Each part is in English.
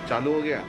चालू हो गया।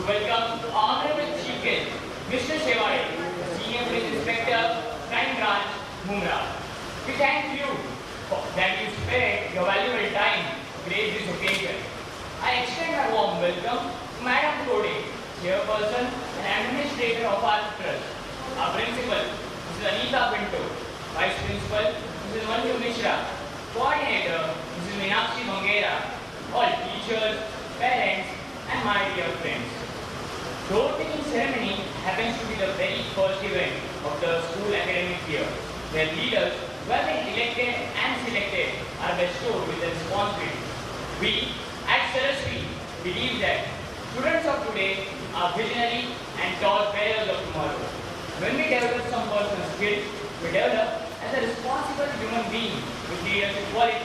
welcome Honorable Chief Guest, Mr. Shevare, Senior Police Inspector, Crime Branch, Mumra. We thank you that you spared your valuable time to grace this occasion. I extend a warm welcome to Madam Tode, Chairperson and Administrator of our Trust, our Principal, Mrs. Anita Pinto, Vice Principal, Mrs. Manju Mishra, Coordinator, Mrs. Meenakshi Mangera, all teachers, parents, and my dear friends. The opening ceremony happens to be the very first event of the school academic year, where leaders who have been elected and selected are bestowed with the responsibility. We at Saraswati believe that students of today are visionary and torch bearers of tomorrow. When we develop some personal skill, we develop as a responsible human being with leadership quality.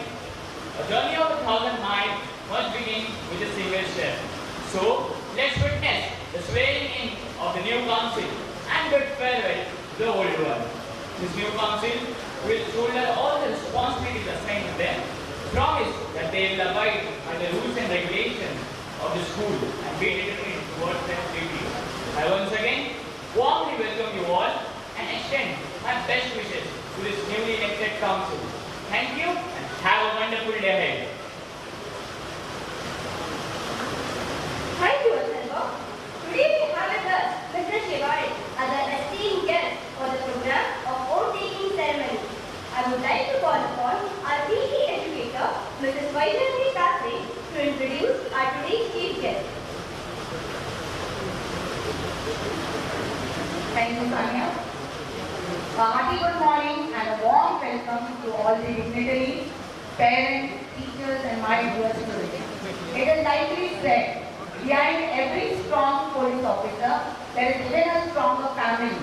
A journey of 1,000 miles must begin with a single step. So, let's witness the swearing in of the new council and bid farewell to the old one. This new council will shoulder all the responsibilities assigned to them, promise that they will abide by the rules and regulations of the school and be determined towards their duty. I once again warmly welcome you all and extend my best wishes to this newly elected council. Thank you and have a wonderful day ahead. Thank you, Asselva. Today we have with us Mr. Shevare as an esteemed guest for the program of oath-taking ceremony. I would like to call upon our PE educator, Mrs. Vidyalaya, to introduce our today's chief guest. Thank you, Sanya. A hearty good morning and a warm welcome to all the dignitaries, parents, teachers, and my dear students. It is likely said, behind every strong police officer, there is even a stronger family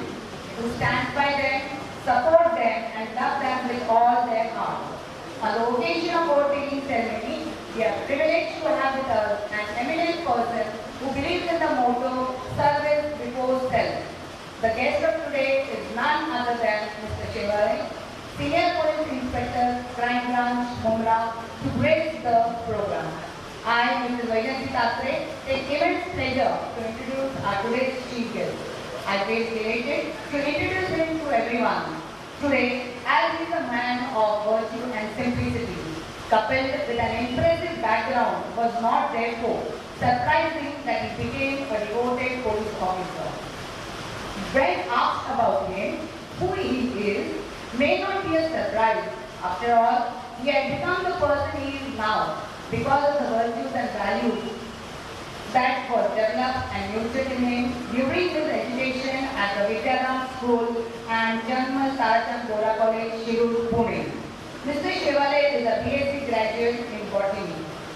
who stands by them, support them, and love them with all their heart. On the occasion of oath-taking ceremony, we are privileged to have with us an eminent person who believes in the motto, service before self. The guest of today is none other than Mr. Shevare, Senior Police Inspector, Crime Branch, Mumra, to grace the program. I, Mrs. Vidyalaya, take immense pleasure to introduce our today's chief guest. I feel delighted to introduce him to everyone. Today, as he is a man of virtue and simplicity, coupled with an impressive background, was not therefore surprising that he became a devoted police officer. When asked about him, who he is, may not be a surprise. After all, he had become the person he is now because of the virtues and values that were developed and nurtured in him during his education at the Vidyalaya School and Janmal Saraswati College, Shirur, Pune. Mr. Shevare is a BSc graduate in botany.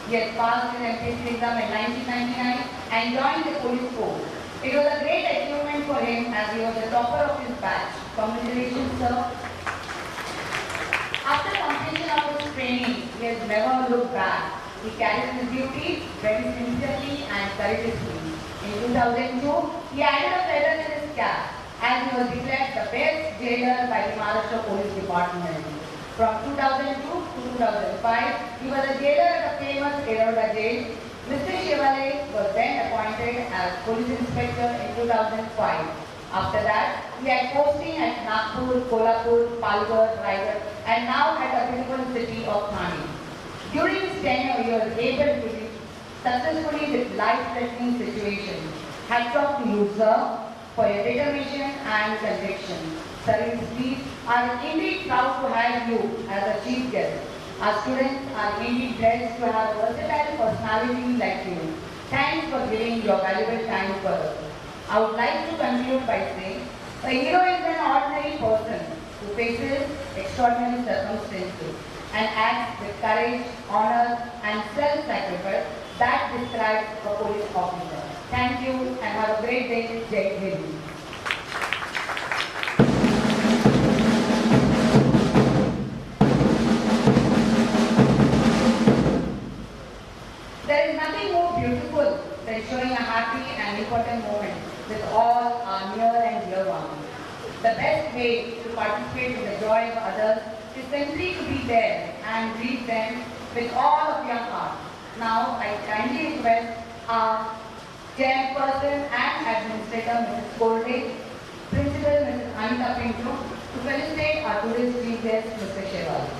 He had passed his MPSc exam in 1999 and joined the police force. It was a great achievement for him as he was the topper of his batch. Congratulations, sir. After completion of his training, he has never looked back. He carries his duties very sincerely and courageously. In 2002, he added a feather in his cap as he was declared the best jailer by the Maharashtra Police Department. From 2002 to 2005, he was a jailer at the famous Eroda jail. Mr. Shevare was then appointed as police inspector in 2005. After that, he had posting at Nagpur, Kolhapur, Palghar, Raigad, and now at the beautiful city of Thane. During his tenure, he was able to deal successfully with life-threatening situations. Hats off to you, sir, for your determination and conviction. Sir, we are indeed proud to have you as a chief guest. Our students are indeed blessed to have a versatile personality like you. Thanks for giving your valuable time for us. I would like to conclude by saying, a hero is an ordinary person who faces extraordinary circumstances and acts with courage, honor, and self-sacrifice that describes a police officer. Thank you and have a great day. Jai Hind. There is nothing more beautiful than showing a happy and important moment with all our near and dear ones. The best way to participate in the joy of others is simply to be there and greet them with all of your heart. Now I kindly request our Chairperson and Administrator Mrs. Goldie, Principal Mrs. Anita Pinto, to felicitate our today's chief guest Mr. Shewali.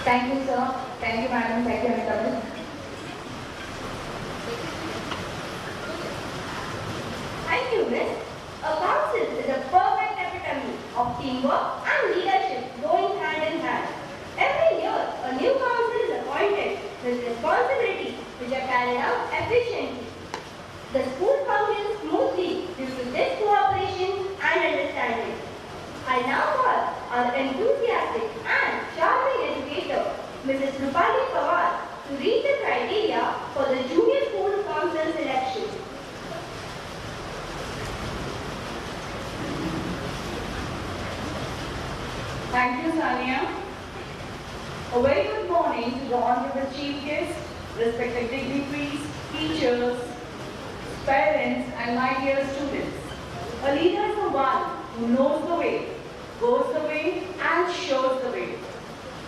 Thank you, sir. Thank you, madam. Thank you, Amitabh. Thank you, Miss. A council is a perfect epitome of teamwork and leadership going hand in hand. Every year, a new council is appointed with responsibilities which are carried out efficiently. The school functions smoothly due to this cooperation and understanding. I now call our enthusiastic and charming educator, Mrs. Rupali Pawar, to read the criteria for the Junior School Council selection. Thank you, Sania. A very good morning to the Honorable Chief Guest, respected dignitaries, teachers, parents, and my dear students. A leader is the one who knows the way, goes the way, and shows the way.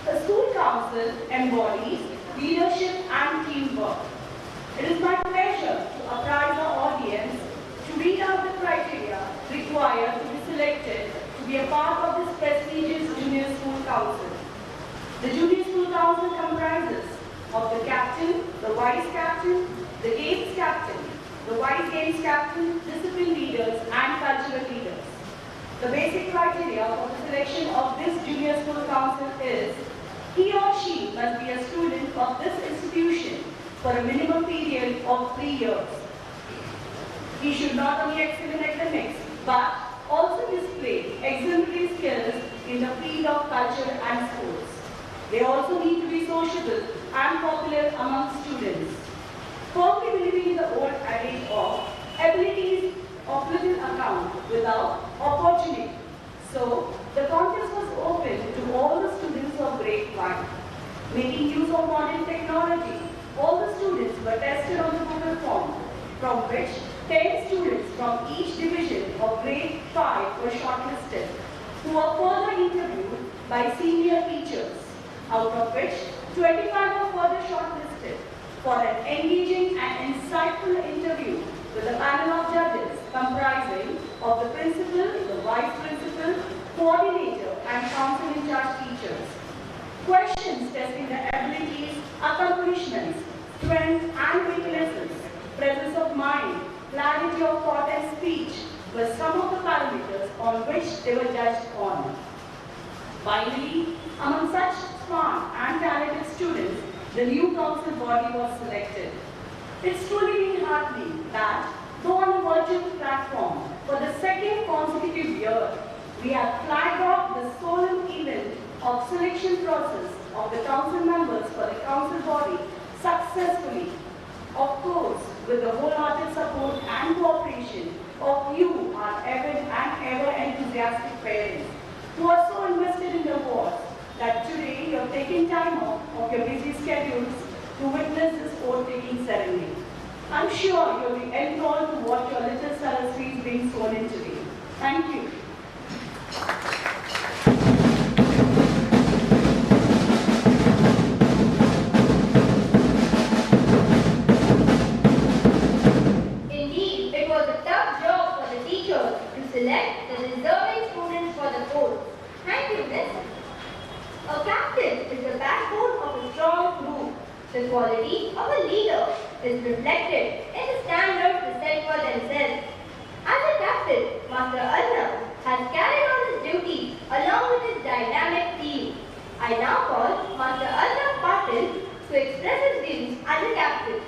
The school council embodies leadership and teamwork. It is my pleasure to apprise the audience to read out the criteria required to be selected to be a part of this prestigious Junior School Council. The Junior School Council comprises of the captain, the vice captain, the games captain, the vice games captain, discipline leaders, and cultural leaders. The basic criteria for the selection of this Junior School Council is he or she must be a student of this institution for a minimum period of 3 years. He should not only excel in academics but also display exemplary skills in the field of culture and sports. They also need to be sociable and popular among students. Firmly believing in the old adage of abilities of little account without opportunity. So, the contest was open to all the students of grade 1. Making use of modern technology, all the students were tested on the Google form, from which 10 students from each division of grade 5 were shortlisted, who were further interviewed by senior teachers, out of which 25 were further shortlisted for an engaging and insightful interview with a panel of judges comprising of the principal, the vice principal, coordinator, and council in charge teachers. Questions testing the abilities, accomplishments, strengths and weaknesses, presence of mind, clarity of thought and speech were some of the parameters on which they were judged on. Finally, among such smart and talented students, the new council body was selected. It's truly been heartening that, though on a virtual platform, for the second consecutive year, we have flagged off the solemn event of selection process of the council members for the council body successfully. Of course, with the wholehearted support and cooperation of you, our avid and ever enthusiastic parents, who are so invested in the cause that today you have taken time off of your busy schedules to witness this oath-taking ceremony. I'm sure you'll be enthralled to watch your little Saraswati being sworn in today. Thank you. Indeed, it was a tough job for the teachers to select the deserving students for the post. Thank you, Miss. A captain is the backbone of a strong group. The quality of a leader is reflected in the standards they set for themselves. As a captain, Master Arnab has carried on his duties along with his dynamic team. I now call Master Arnab Patil to express his views as a captain.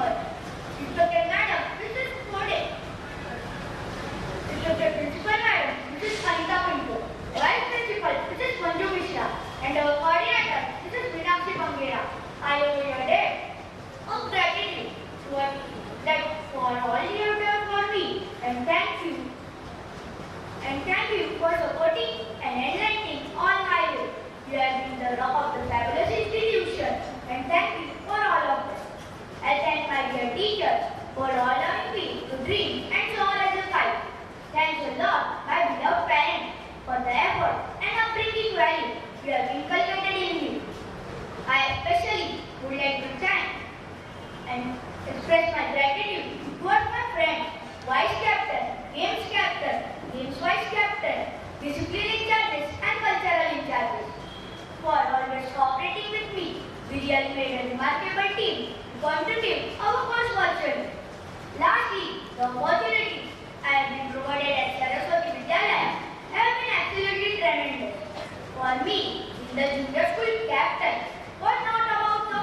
Principal. Inspector Madam, this is Kode. Inspector Principal Madam, this is Anita Pinto. Vice Principal, this is Manju Mishra. And our coordinator, this is Meenakshi Bangera. I owe you a debt of gratitude for all you have done for me. And thank you. And thank you for supporting and enlightening all my way. You have been the rock of the fabulous institution. And thank you for all of this. I thank my dear teachers for allowing me to dream and soar as a kite. Thanks a lot, my beloved parents, for the effort and upbringing value you have inculcated in me. I especially would like to thank and express my gratitude towards my friends, Vice Captain, Games Vice Captain, Discipline in charges and Cultural in charges, for always cooperating with me. We really made a remarkable team to contribute our course virtually. Lastly, the opportunities I have been provided at Saraswati Vidyalaya have been absolutely tremendous. For me, being the junior school captain was not about the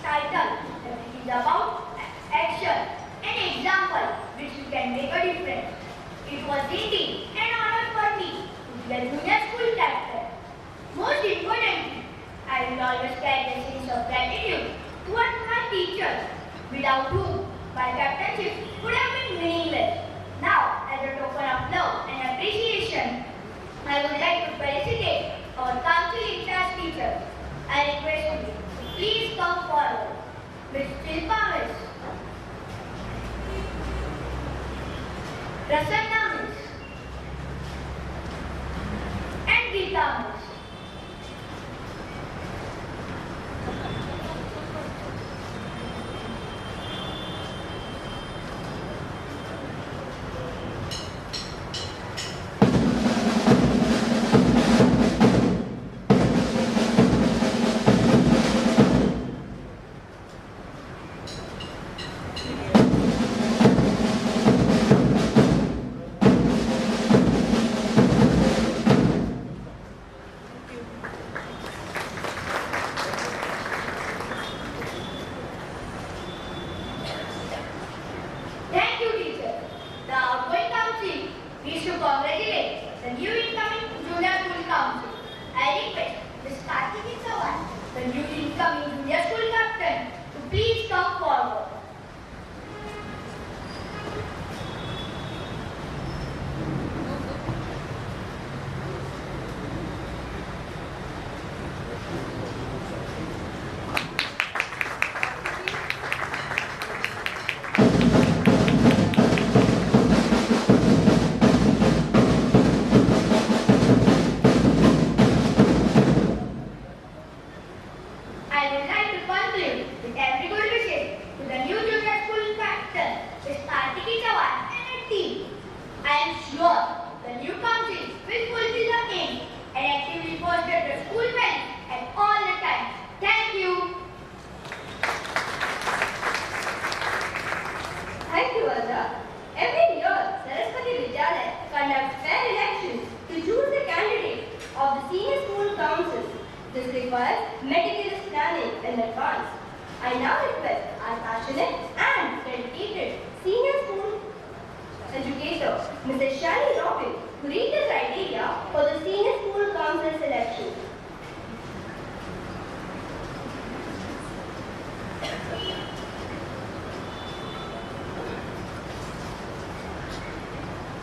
title, but it is about action and example which can make a difference. It was indeed an honor for me to be the junior school captain. Most importantly, I will always carry a sense of gratitude towards my teachers, without whom my captainship would have been meaningless. Now, as a token of love and appreciation, I would like to felicitate our council in class teachers. I request you to please come forward. Miss Shilpa Miss, Prasanna Miss, and Geeta Miss.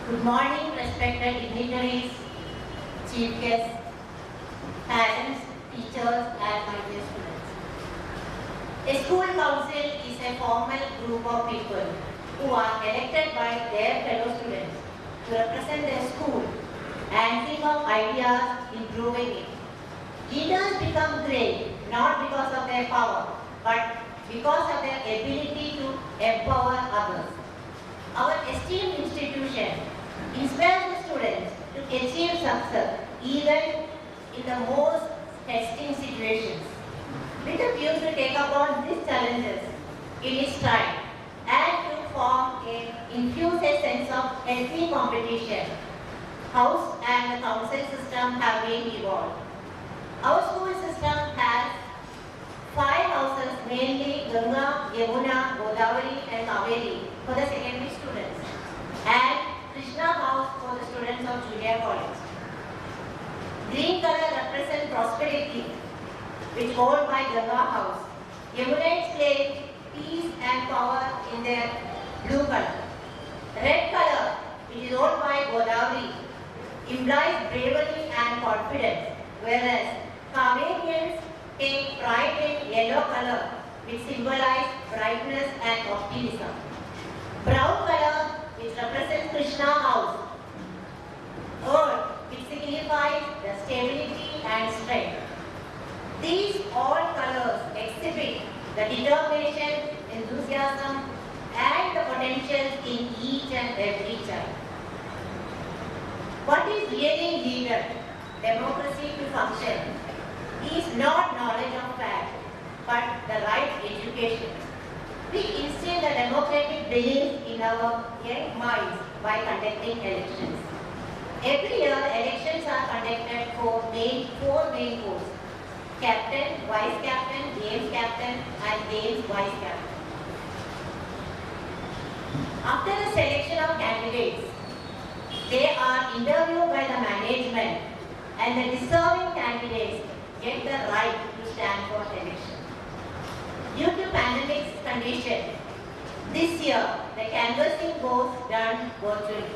Good morning, respected dignitaries, chief guests, parents, teachers, and my dear students. A school council is a formal group of people who are elected by their fellow students to represent their school and think of ideas improving it. Leaders become great not because of their power, but because of their ability to empower others. Our esteemed institution inspires the students to achieve success even in the most testing situations. With a view to take upon these challenges in its time and to infuse a sense of healthy competition, house and the council system have been evolved. Our school system has 5 houses mainly Ganga, Yamuna, Godavari and Kaveri for the secondary students, and Krishna House for the students of junior college. Green color represents prosperity, which owned by Ganga House. Yamunites claim peace and power in their blue color. Red color, which is owned by Godavari, implies bravery and confidence, whereas Kaverians take pride in yellow color, which symbolizes brightness and optimism. Brown color, which represents Krishna House. Earth, which signifies the stability and strength. These all colors exhibit the determination, enthusiasm, and the potential in each and every child. What is really needed, democracy to function, is not knowledge of fact, but the right education. We instill the democratic belief in our young minds by conducting elections. Every year, elections are conducted for four main posts: captain, vice captain, games captain, and games vice captain. After the selection of candidates, they are interviewed by the management, and the deserving candidates get the right to stand for election. Due to pandemic condition, this year the canvassing was done virtually.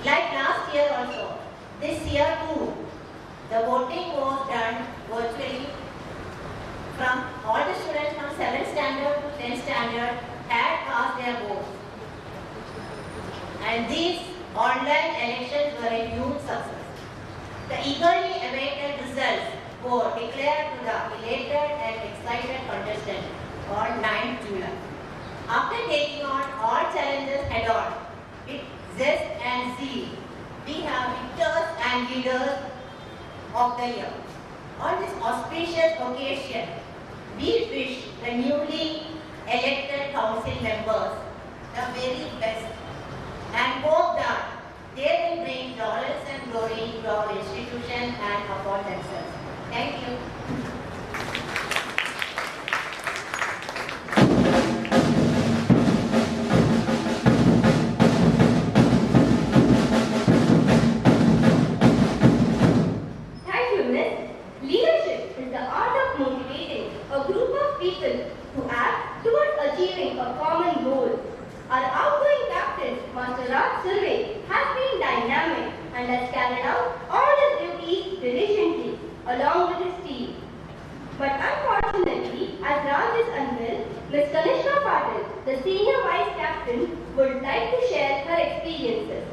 Like last year also, this year too, the voting was done virtually. From all the students from 7th standard to 10th standard had cast their votes. And these online elections were a huge success. The eagerly awaited results were declared to the elated and excited contestants on 9th July. After taking on all challenges head on, with zest and zeal, we have victors and leaders of the year. On this auspicious occasion, we wish the newly elected council members the very best and hope that they will bring laurels and glory to our institution and upon themselves. Thank you. Thank you, Miss. Leadership is the art of motivating a group of people to act towards achieving a common goal. Our outgoing captain, Master Raj Survey, has been dynamic and has carried out all his duties diligently along with his team. But unfortunately, as Raj is unwell, Ms. Kanishka Patil, the senior vice captain, would like to share her experiences.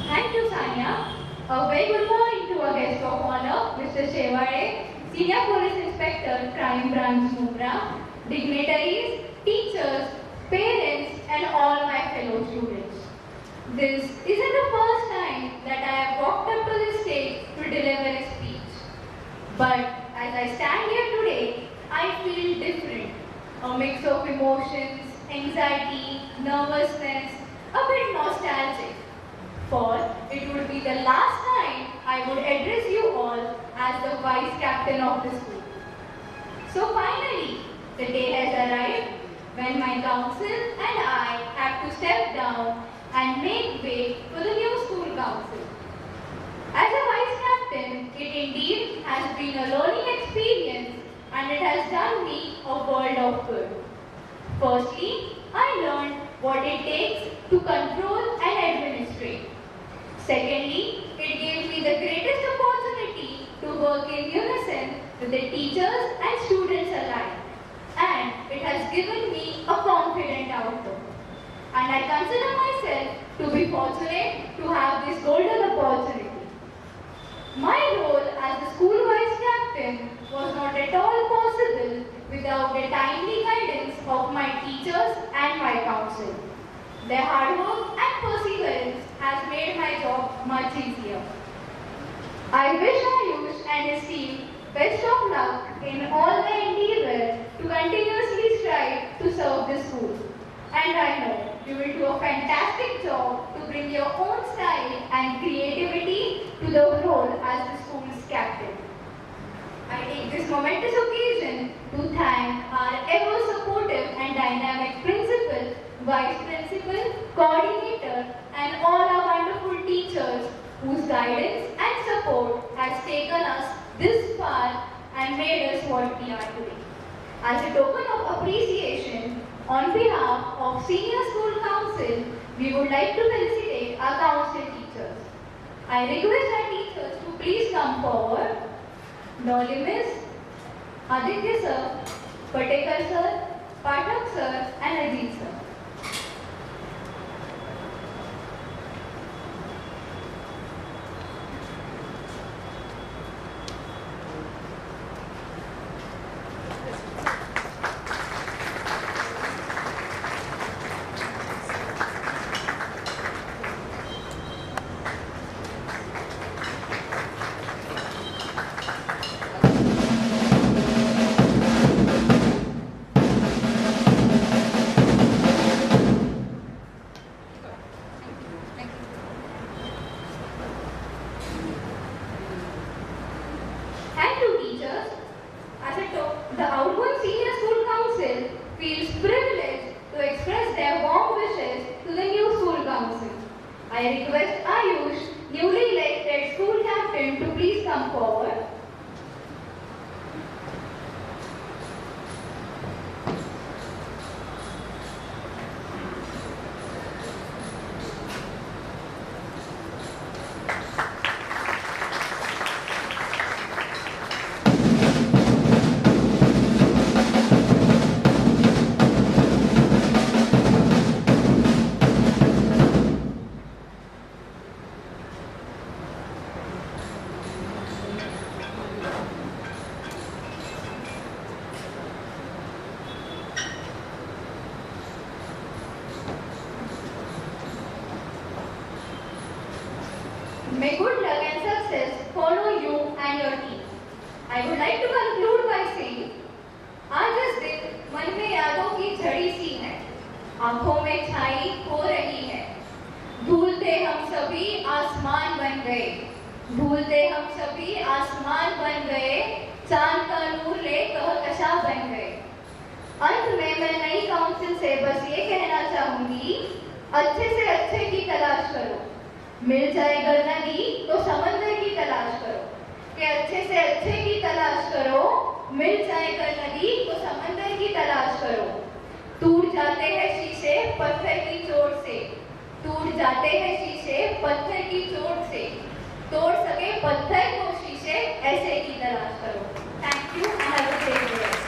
Thank you, Sanya. A very good morning to our guest of honor, Mr. Shevare, Senior Police Inspector, Crime Branch Mumra, dignitaries, teachers, parents, and all my fellow students. This isn't the first time that I have walked up to the stage to deliver a speech. But as I stand here today, I feel different. A mix of emotions, anxiety, nervousness, a bit nostalgic. For it would be the last time I would address you all as the vice captain of the school. So finally, the day has arrived when my council and I have to step down and make way for the new school council. As a vice captain, it indeed has been a learning experience and it has done me a world of good. Firstly, I learned what it takes to control and administrate. Secondly, it gave me the greatest opportunity to work in unison with the teachers and students alike. And it has given me a confident outlook. And I consider myself to be fortunate to have this golden opportunity. My role as the school vice captain was not at all possible without the timely guidance of my teachers and my council. Their hard work and perseverance has made my job much easier. I wish Ayush and his team best of luck in all their endeavor to continuously strive to serve the school. And I know you will do a fantastic job to bring your own style and creativity to the role as the school's captain. I take this momentous occasion to thank our ever supportive and dynamic principal, vice principal, coordinator, and all our wonderful teachers whose guidance and support has taken us this far and made us what we are today. As a token of appreciation, on behalf of Senior School Council, we would like to felicitate our council teachers. I request our teachers to please come forward. Dolly Miss, Aditya Sir, Patekar Sir, Pathak Sir, and Ajit Sir. The outgoing Senior School Council feels privileged to express their warm wishes to the new School Council. I request Ayush, newly elected School Captain, to please come forward. May good luck and success follow you and your team. I would like to conclude by saying, आज इस दिन मन में यादों की झड़ी सी है, आंखों में छाई हो रही है। भूलते हम सभी आसमान बन गए, भूलते हम सभी आसमान बन गए, चांद का नूर ले कहकशा बन गए। अंत में मैं नई काउंसिल से बस ये कहना चाहूंगी, अच्छे से अच्छे की तलाश करो। मिल जाए अगर नदी तो समंदर की तलाश करो, कि अच्छे से अच्छे की तलाश करो। मिल जाए अगर नदी तो समंदर की तलाश करो। टूट जाते हैं शीशे पत्थर की चोट से, टूट जाते हैं शीशे पत्थर की चोट से, तोड़ सके पत्थर को शीशे ऐसे की तलाश करो। Thank you and have a great day.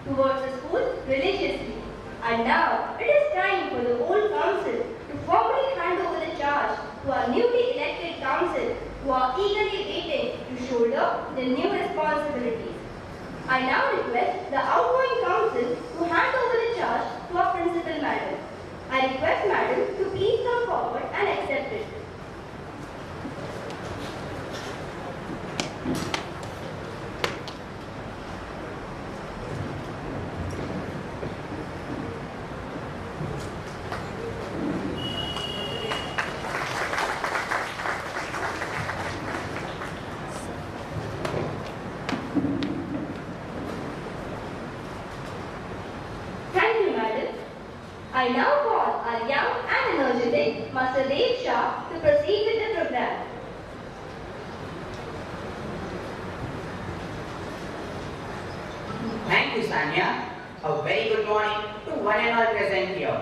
Towards the school religiously. And now it is time for the old council to formally hand over the charge to our newly elected council who are eagerly waiting to shoulder the new responsibilities. I now request the outgoing council to hand over the charge to our principal madam. I request madam to please come forward and accept it. I now call our young and energetic Master Dev Shah to proceed with the program. Thank you, Sanya. A very good morning to one and all present here.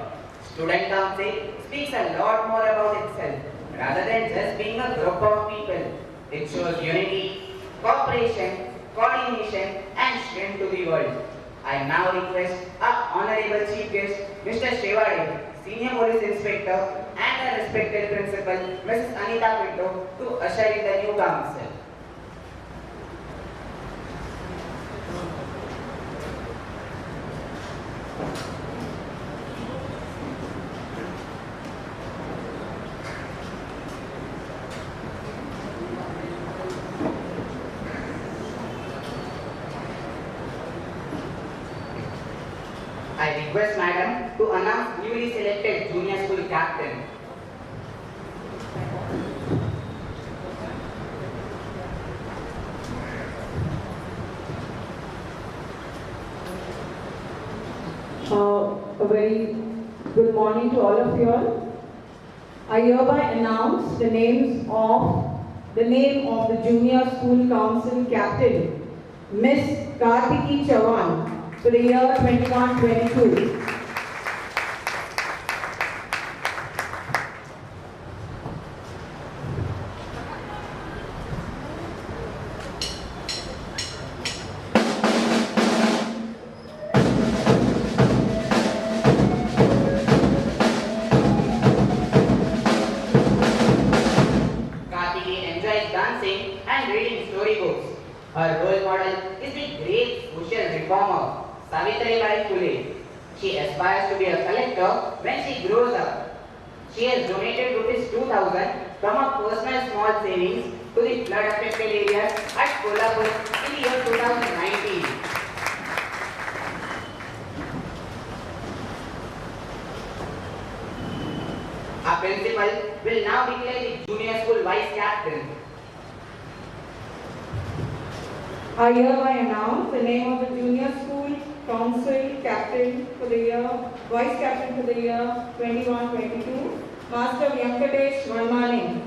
Student Council speaks a lot more about itself rather than just being a group of people. It shows unity, cooperation, coordination, and strength to the world. I now request our Honorable Chief Guest, Mr. S.V.P.T, Senior Police Inspector, and our respected Principal, Mrs. Anita Pinto, to usher in the new council. I request Madam to announce newly selected junior school captain. A very good morning to all of you all. I hereby announce the name of the Junior School Council Captain, Miss Kartiki Chavan, for the year 21-22. Dancing and reading storybooks. Her role model is the great social reformer, Savitribai Phule. She aspires to be a collector when she grows up. She has donated ₹2,000 from her personal small savings to the flood-affected areas at Kolhapur in the year 2019. Our principal will now declare the junior school vice captain. I hereby announce the name of the Junior School Council Captain for the year, Vice Captain for the year 21-22, Master Venkatesh Varmani.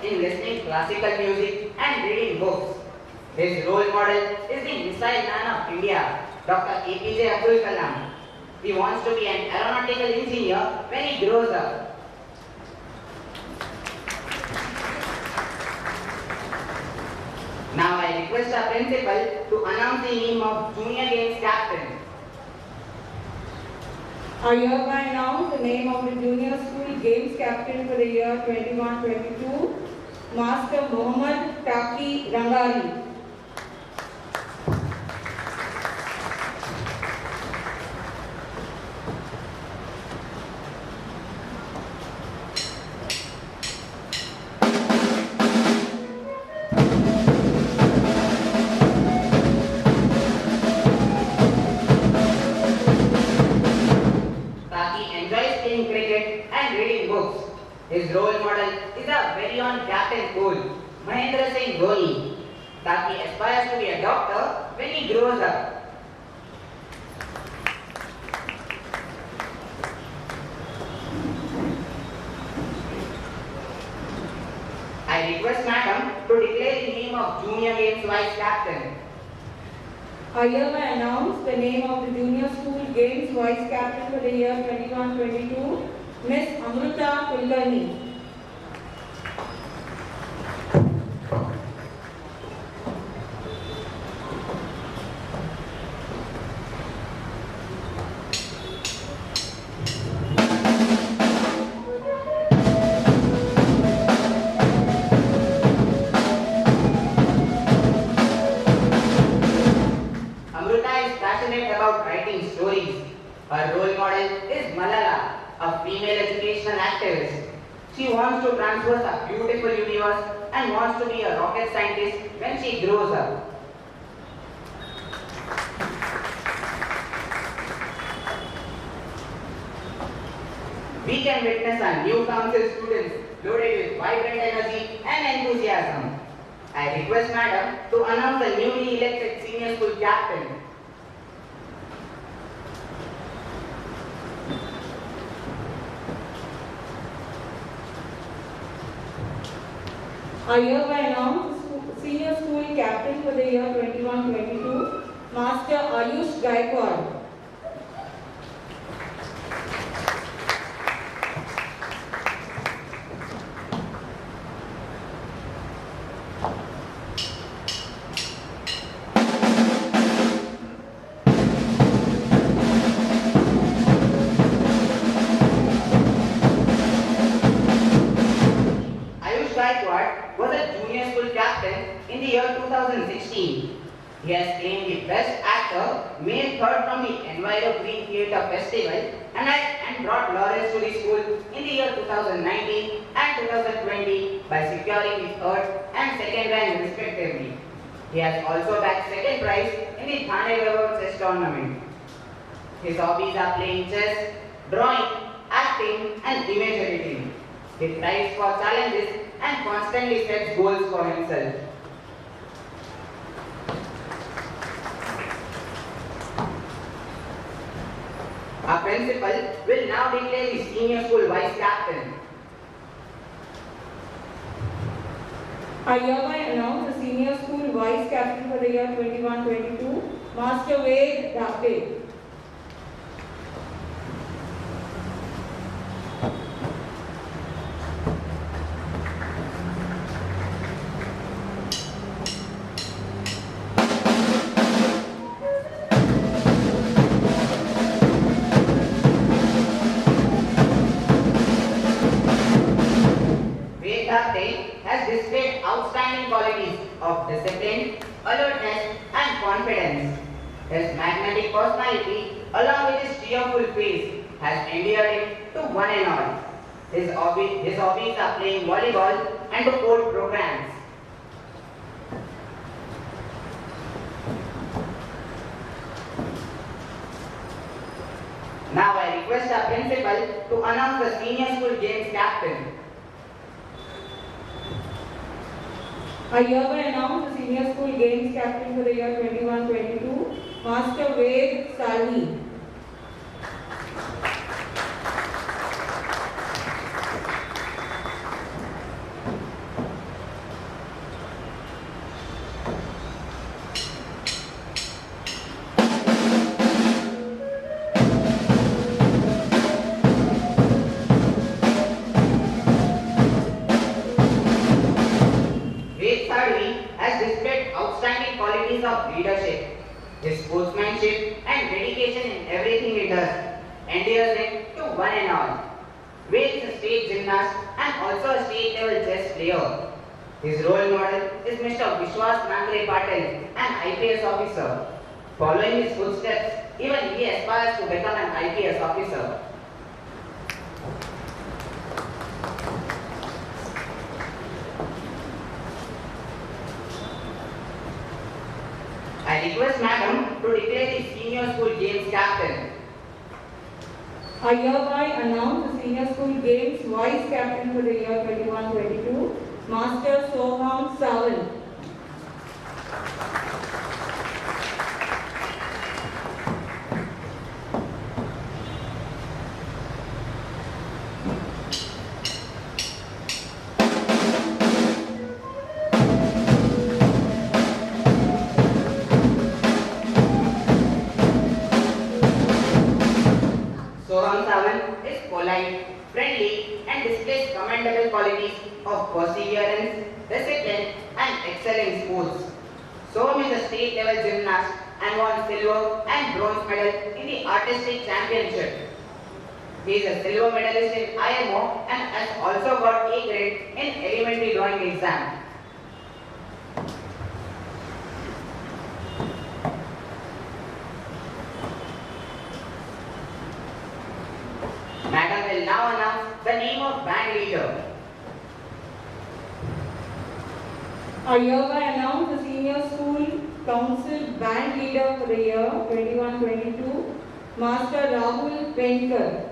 In listening classical music and reading books. His role model is the missile man of India, Dr. A.P.J. Abdul Kalam. He wants to be an aeronautical engineer when he grows up. Now I request our principal to announce the name of Junior Games Captain. I hereby announce the name of the Junior School Games Captain for the year 21-22, Master Mohammad Taki Rangari. His role model is our very own Captain Cool, Mahendra Singh Dhoni. Taki aspires to be a doctor when he grows up. I request Madam to declare the name of Junior Games Vice Captain. I hereby announce the name of the Junior School Games Vice Captain for the year 21-22, Miss Amrita Kulkarni. Amrita is passionate about writing stories. Her role model is Malala, a female educational activist. She wants to transverse a beautiful universe and wants to be a rocket scientist when she grows up. We can witness our new council students loaded with vibrant energy and enthusiasm. I request Madam to announce the newly elected senior school captain. I hereby announce the Senior School Captain for the year 21-22, Master Ayush Gaikwad. 2016. He has claimed the Best Actor, male third from the Enviro Green Theatre Festival, and brought laurels to the school in the year 2019 and 2020 by securing the third and second rank respectively. He has also bagged second prize in the THANE chess tournament. His hobbies are playing chess, drawing, acting, and image editing. He thrives for challenges and constantly sets goals for himself. Our principal will now declare the senior school vice captain. I hereby announce the senior school vice captain for the year 21-22, Master Ved Dapte. Has displayed outstanding qualities of discipline, alertness, and confidence. His magnetic personality, along with his cheerful face, has endeared him to one and all. His hobbies are playing volleyball and to code programs. Now I request our principal to announce the senior school games captain. I hereby announce the senior school games captain for the year 21-22, Master Ved Salhi. Of leadership, his sportsmanship and dedication in everything he does endears him to one and all. Ved is a state gymnast and also a state level chess player. His role model is Mr. Vishwas Nangre Patel, an IPS officer. Following his footsteps, even he aspires to become an IPS officer. I request Madam to declare the senior school games captain. I hereby announce the senior school games vice captain for the year 21-22, Master Soham Sawant. Friendly and displays commendable qualities of perseverance, discipline and excel in sports. Soham is a state level gymnast and won silver and bronze medal in the artistic championship. He is a silver medalist in IMO and has also got A grade in elementary drawing exam. Madam will now announce the name of band leader. I hereby announce the senior school council band leader for the year 21-22, Master Rahul Venkar.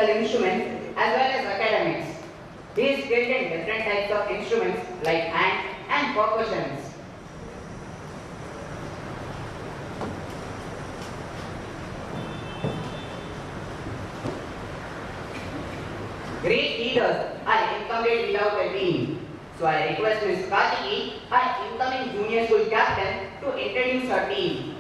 Instruments as well as academics. He is skilled in different types of instruments like hand and percussions. Great leaders are incomplete without a team. So I request Ms. Kartiki, our incoming junior school captain, to introduce her team.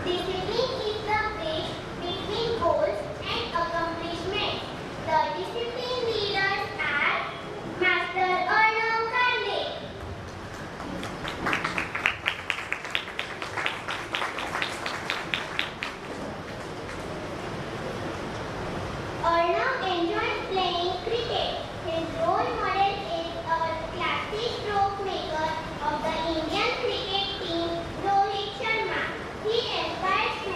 Discipline is the bridge between goals and accomplishments. The discipline leaders are Master Arnav Kande. Arnav enjoys playing cricket. His role model is a classic stroke maker of the Indian cricket team, Rohit Sharma. He inspires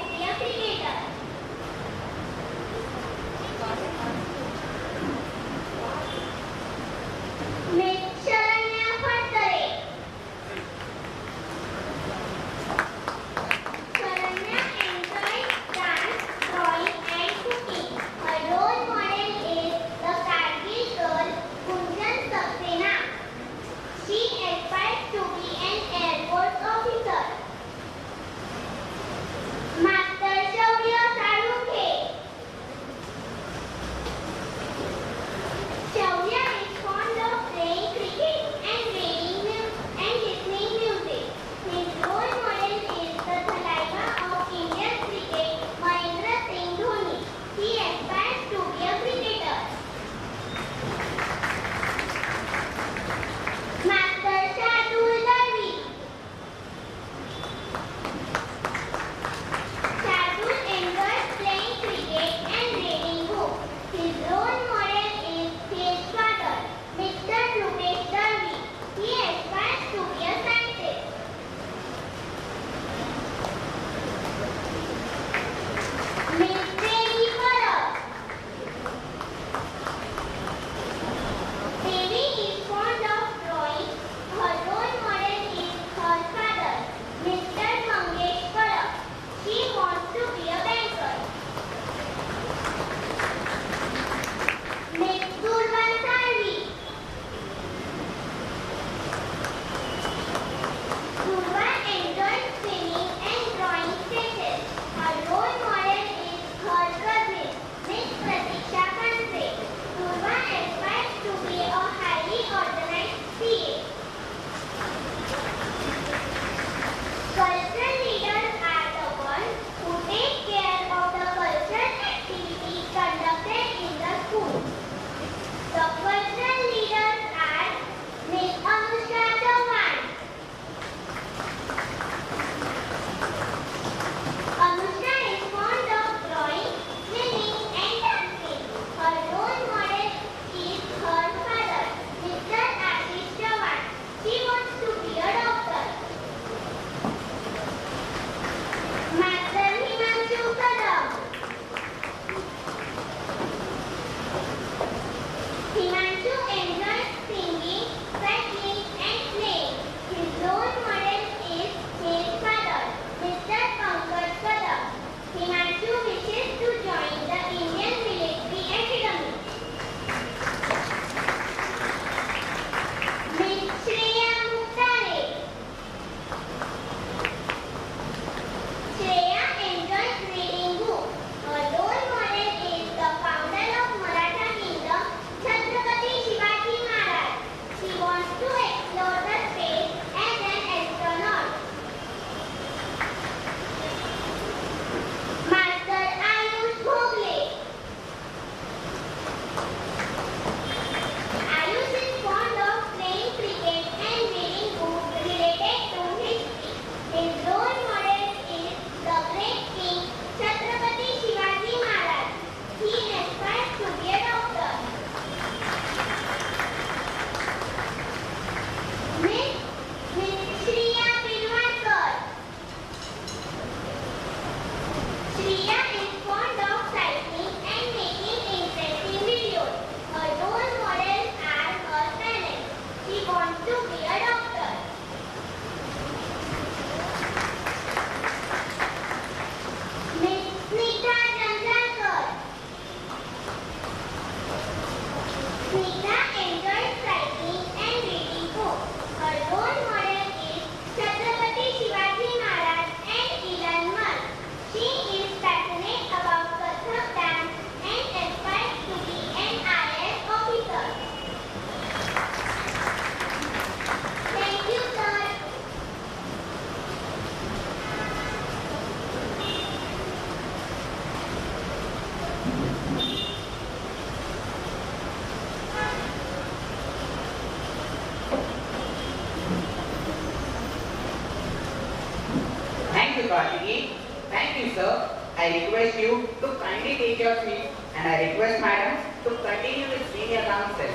you, Kartiki. Thank you, sir. I request you to kindly take your seat and I request Madam to continue with Senior Council.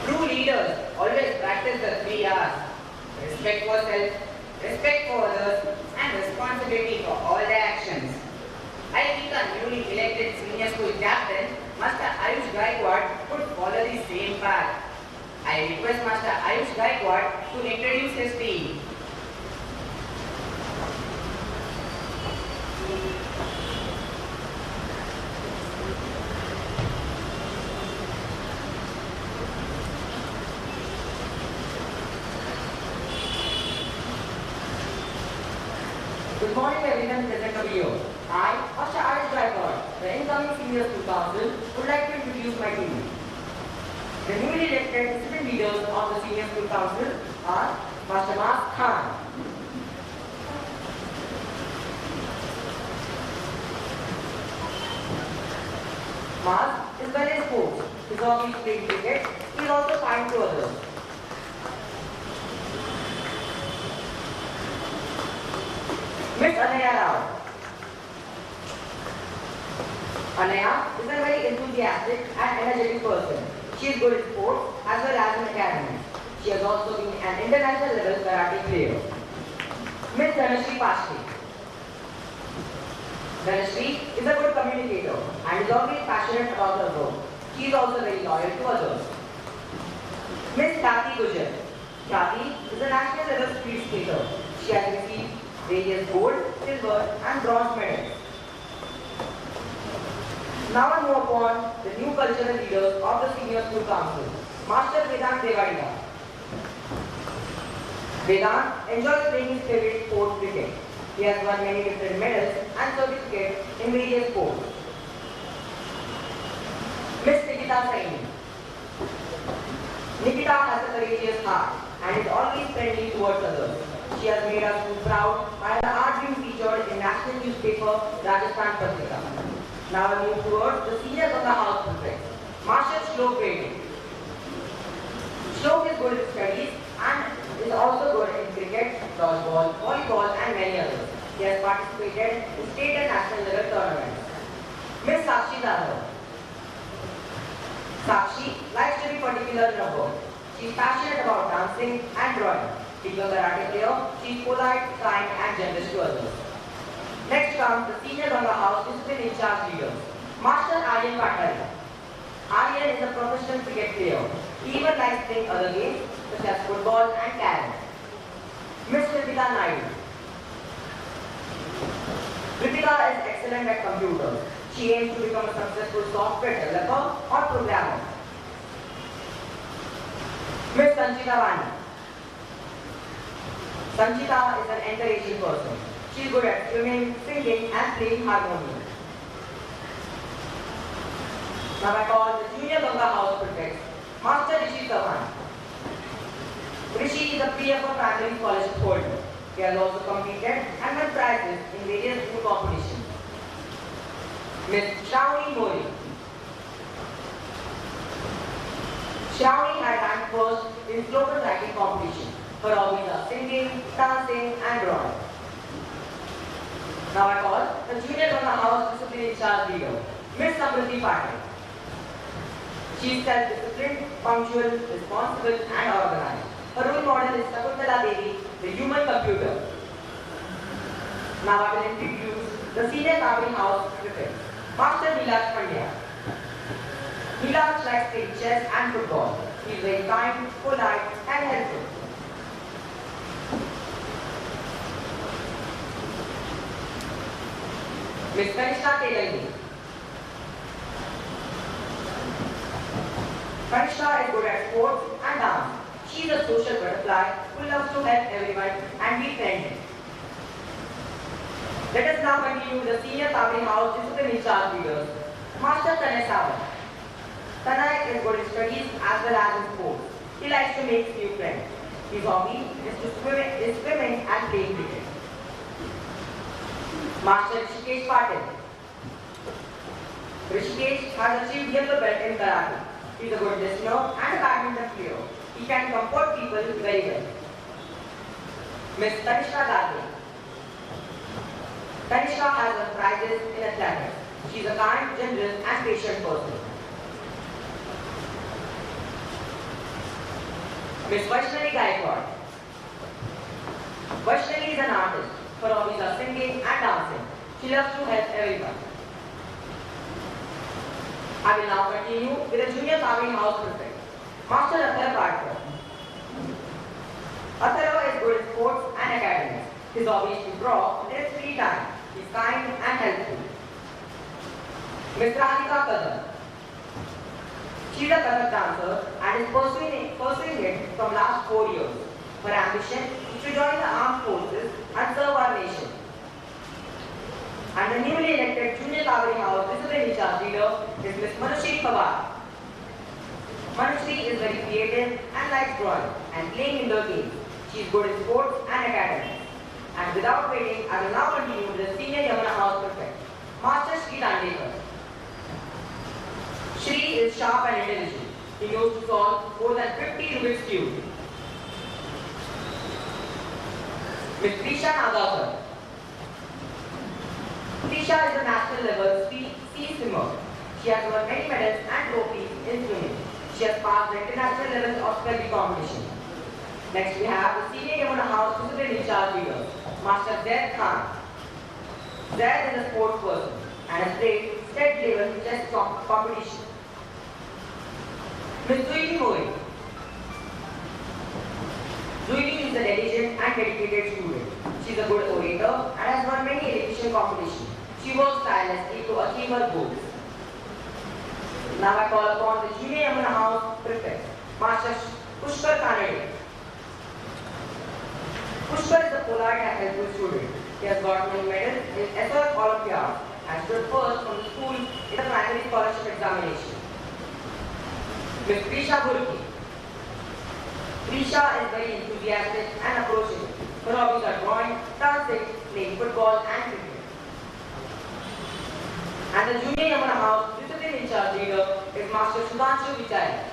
True leaders always practice the 3 R's. Respect for self, respect for others, and responsibility for all their actions. I think our newly elected senior school captain, Master Ayush Gaikwad, would follow the same path. I request Master Ayush Gaikwad to introduce his team. Good morning everyone present over here. I, Master Ayush Gaikwad, the incoming Senior School Council, would like to introduce my team. The newly elected discipline leaders of the Senior School Council are Master THANE. Mars is well in sports. His hobby is playing cricket. He is also kind to others. Miss Anaya Rao. Anaya is a very enthusiastic and energetic person. She is good in sports as well as in academics. She has also been an international level karate player. Miss Dhanashree Pashke. Dhanashree is a good communicator and is always passionate about her work. She is also very loyal to others. Miss Kathy Gujar. Kathy is a national level speed skater. She has received various gold, silver and bronze medals. Now I move upon the new cultural leaders of the Senior School Council. Master Vidyalaya. Vedant enjoys playing his favorite sport, cricket. He has won many different medals and certificates in various sports. Miss Nikita Saini. Nikita has a courageous heart and is always friendly towards others. She has made us school proud by her art being featured in national newspaper Rajasthan Patrika. Now I move towards the seniors of the house prefect. Master Shlok Bedi. Shlok is good in studies and is also good in cricket, dodgeball, volleyball and many others. He has participated in state and national level tournaments. Miss Sakshi Dadav. Sakshi likes to be particular in her work. She is passionate about dancing and drawing. Being a karate player, she is polite, kind and generous to others. Next comes the senior Ganga House discipline in charge leaders. Master Aryan Patari. Aryan is a professional cricket player. He even likes playing other games such as football and carrom. Miss Ritika Naidu. Ritika is excellent at computers. She aims to become a successful software developer or programmer. Miss Sanchita Vani. Sanchita is an encouraging person. She is good at swimming, singing and playing harmonium. Now I call the junior Ganga House prefect, Master Rishi Savan. Rishi is a PF of primary scholarship holder. He has also competed and won prizes in various school competitions. Miss Shravani Mori. Shravani had ranked first in slogan writing competition. Her hobbies are singing, dancing and drawing. Now I call the junior Ganga House discipline in charge leader, Miss Samruddhi Patil. She is self-disciplined, punctual, responsible and organized. Her role model is Shakuntala Devi, the human computer. Now I will introduce the senior Kabri House prefect, Master Nilash Pandya. Nilash likes playing chess and football. He is very kind, polite and helpful. Miss Kanishka Telangi. Kanishka is good at sports and dance. She is a social butterfly who loves to help everyone and be friendly. Let us now continue with the senior Kabri House discipline in charge leaders. Master Tanay Sawant. Tanay is good in studies as well as in sports. He likes to make new friends. His hobby is swimming and playing cricket. Master Rishikesh Patil. Rishikesh has achieved yellow belt in karate. He is a good listener and a badminton player. He can comfort people very well. Miss Tanishka Garde. Tanishka has won prizes in athletics. She is a kind, generous and patient person. Miss Vaishnavi Gaikwad. Vaishnavi is an artist. Her hobbies are singing and dancing. She loves to help everyone. I will now continue with the junior carving house prefect, Master Athar Bhatkar. Athar is good in sports and academics. His hobby is to draw in his free time. He is kind and helpful. Miss Radhika Kadam. She is a Kathak dancer and is pursuing it from last 4 years. Her ambition is to join the armed forces and serve our nation. And the newly elected Junior Kaveri House Discipline in Charge leader is Miss Manushree Pawar. Manushree is very creative and likes drawing and playing indoor games. She is good in sports and academics. And without waiting, I will now continue with the Senior Yamuna House Prefect, Master Shri Dandekar. Shri is sharp and intelligent. He knows to solve more than 50 Rubik's Cube. Miss Prisha Nagakar. Prisha is a national level sea swimmer. She has won many medals and trophies in swimming. She has passed the international levels of S.V.P.T competition. Next we have the Senior Yamuna House Discipline in Charge leader, Master Zaid Khan. Zaid is a sports person and has played state level chess competition. Miss Zuili Moe. Zuili is a diligent and dedicated student. She is a good orator and has won many elocution competitions. She works tirelessly to achieve her goals. Now I call upon the Junior Yamuna House Prefect, Master Pushkar Kanade. Pushkar is a polite and helpful student. He has got many medals in SOF Olympiad and stood first from the school in the primary scholarship examination. Miss Prisha Burki. Prisha is very enthusiastic and approachable. Her hobbies are drawing, dancing, playing football and cricket. And the Junior Yamuna House Discipline in Charge leader is Master Sudhanshu Vidyalaya.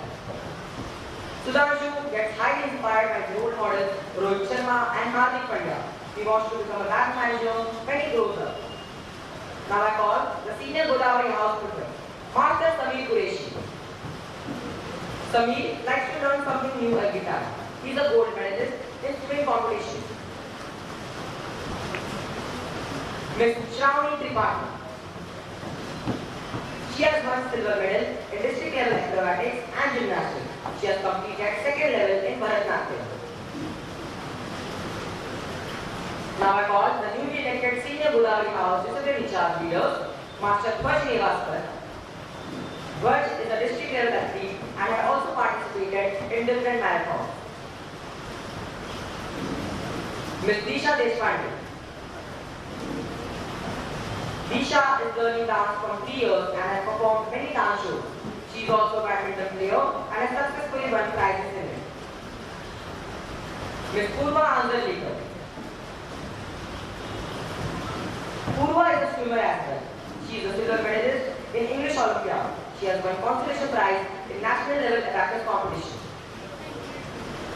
Sudhanshu gets highly inspired by his role models Rohit Sharma and Hardik Pandya. He wants to become a bank manager when he grows up. Now I call the Senior Godavari House Prefect, Master Sameer Qureshi. Sameer likes to learn something new every time. He is a gold medalist in swimming competition. Miss Shravani Tripathi. She has won silver medal in district level acrobatics and gymnastics. She has completed second level in Bharatanatyam. Now I call the newly elected Senior Godavari House Discipline in Charge leader, Master Dhwaj Nevaskar. Dhwaj is a district level athlete and had also participated in different marathons. Miss Disha Deshpande. Disha is learning dance from 3 years and has performed many dance shows. She is also a badminton player and has successfully won prizes in it. Miss Purva Anzarlikar. Purva is a swimmer as well. She is a silver medalist in English Olympiad. She has won consolation prize in national level abacus competition.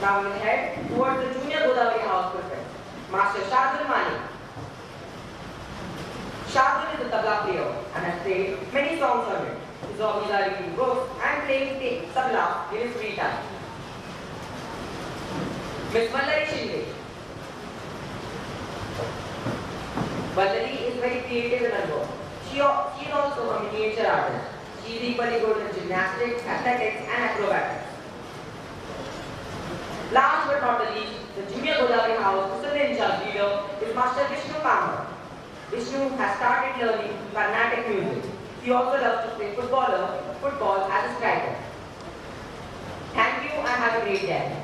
Now we will head towards the Junior Godavari House Prefect, Master Shardul Mani. Shardul is a tabla player and has played many songs on it. His hobbies are reading books and playing tabla in his free time. Miss Vallari Shinde. Vallari is very creative in her work. She is also a miniature artist. She is equally good in gymnastics, athletics and acrobatics. Last but not the least, the Junior Godavari House Discipline in Charge leader is Master Vishnu Kamar. Vishnu has started learning Carnatic music. He also loves to play football as a striker. Thank you and have a great day.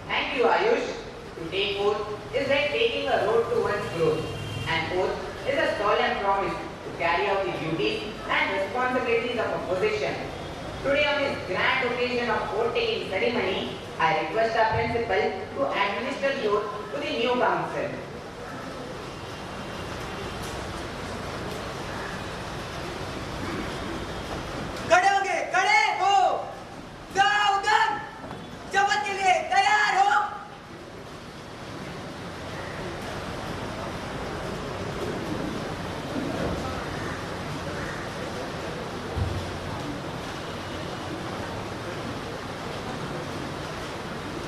Thank you, Ayush. To take oath is like taking a road to one's growth. An oath is a solemn promise to carry out the duties and responsibilities of a position. Today on this grand occasion of oath-taking ceremony, I request our principal to administer the oath to the new council.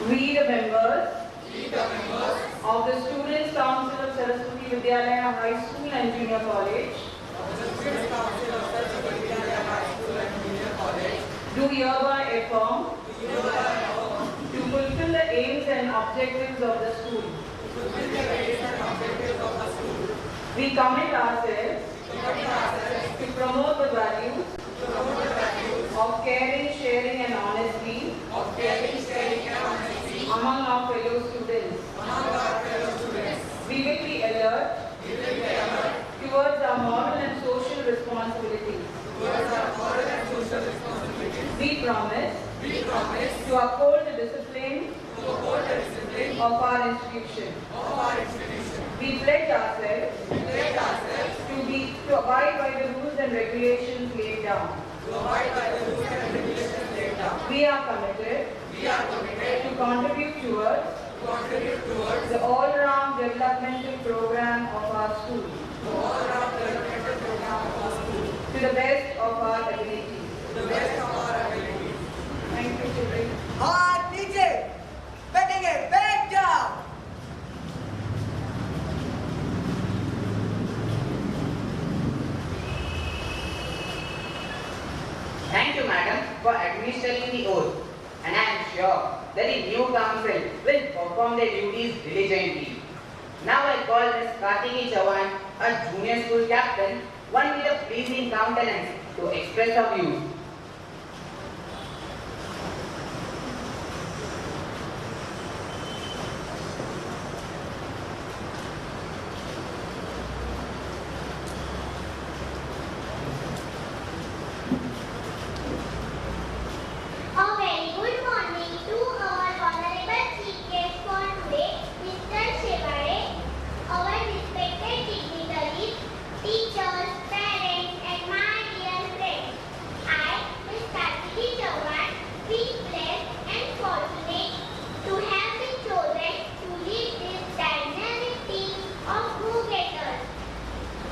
We the members of the Students' Council of Saraswati Vidyalaya High School and Junior College do hereby affirm to fulfill the aims and objectives of the school. We commit ourselves to promote the values of caring, sharing and honesty among our fellow students. We will be alert towards our moral and social responsibilities. We promise to uphold the discipline of our institution. We pledge ourselves to abide by the rules and regulations laid down. We are committed to contribute towards the all-round developmental program of our school to the best of our abilities. Thank you, children. Hard DJ, betting a big job. Thank you, madam, for administering the oath. And I am sure that the new council will perform their duties diligently. Now I call Ms. Kartiki Chavan, a junior school captain, one with a pleasing countenance, to express her views. A very good morning to our honorable chief guest for today, Mr. Shevare, our respected dignitaries, teachers, parents, and my dear friends. I, Ms. Saraswati Chavan, feel blessed and fortunate to have been chosen to lead this dynamic team of go-getters.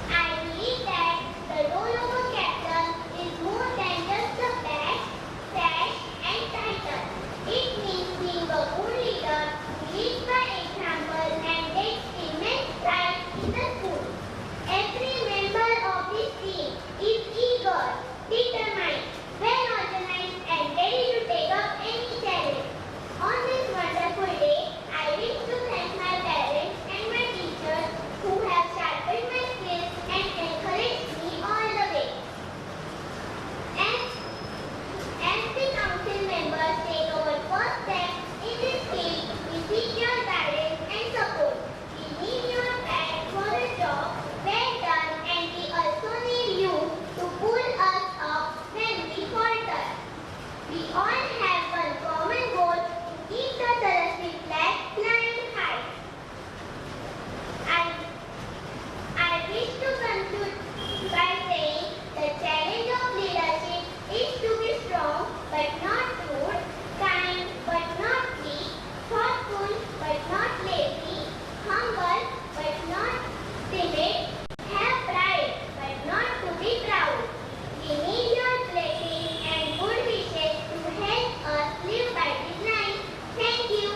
I believe that the role of a captain is more than just a badge, sash, and title. It means being a good leader who leads by example and takes immense pride in the school. Every member of this team is eager, determined, well organized, and ready to take up any challenge. On this wonderful day, I wish to thank my parents and my teachers who have sharpened my skills and encouraged me all the way. As the council members take our first step in this field, we seek your guidance and support. We need your back for the job well done, and we also need you to pull us up when we falter. We all have one common goal: to keep the Saraswati flag flying high. I wish to conclude by saying the challenge of leadership is to be strong but not rude, kind but not weak, thoughtful but not lazy, humble but not timid, have pride but not to be proud. We need your blessings and good wishes to help us live by this line. Thank you.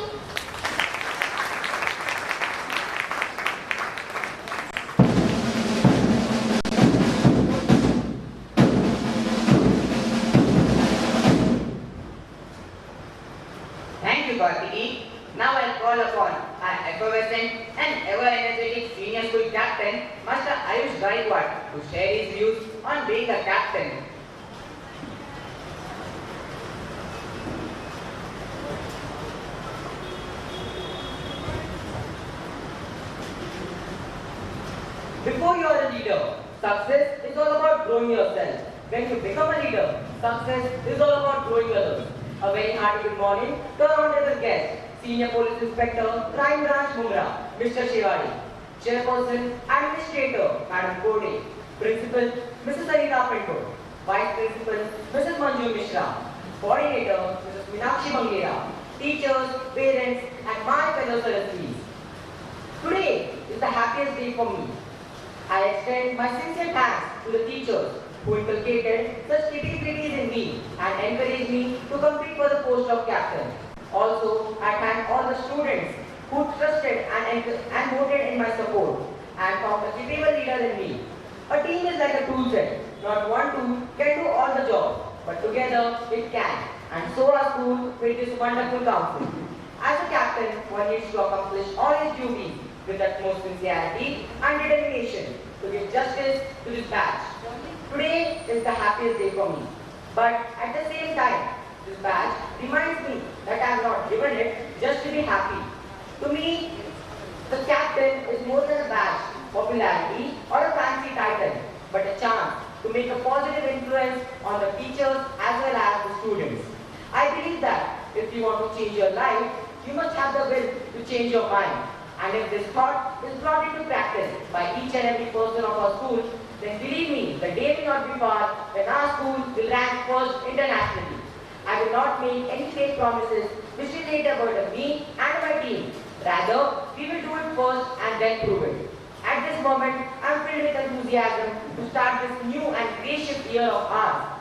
Thank you, Kartiki. Now I'll call upon our effervescent and ever-energetic senior school captain, Master Ayush Gaikwad, to share his views on being a captain. Before you are a leader, success is all about growing yourself. When you become a leader, success is all about growing others. A very hearty good morning to our honorable guest, Senior Police Inspector, Crime Branch Mumra, Mr. Shivani, Chairperson, Administrator, Madam Kode, Principal, Mrs. Anita Pinto, Vice Principal, Mrs. Manju Mishra, Coordinator, Mrs. Meenakshi Bangera, teachers, parents, and my fellow Saraswatis. Today is the happiest day for me. I extend my sincere thanks to the teachers who inculcated such capabilities in me and encouraged me to compete for the post of captain. Also, I thank all the students who trusted and voted in my support and found a capable leader in me. A team is like a tool set. Not one tool can do all the job, but together it can. And so our school with this wonderful council. As a captain, one needs to accomplish all his duties with utmost sincerity and determination to give justice to this badge. Today is the happiest day for me. But at the same time, this badge reminds me that I have not given it just to be happy. To me, the captain is more than a badge, popularity, or a fancy title, but a chance to make a positive influence on the teachers as well as the students. I believe that if you want to change your life, you must have the will to change your mind. And if this thought is brought into practice by each and every person of our school, then believe me, the day will not be far when our school will rank first internationally. I will not make any fake promises which will later burden me and my team. Rather, we will do it first and then prove it. At this moment, I am filled with enthusiasm to start this new and gracious year of ours,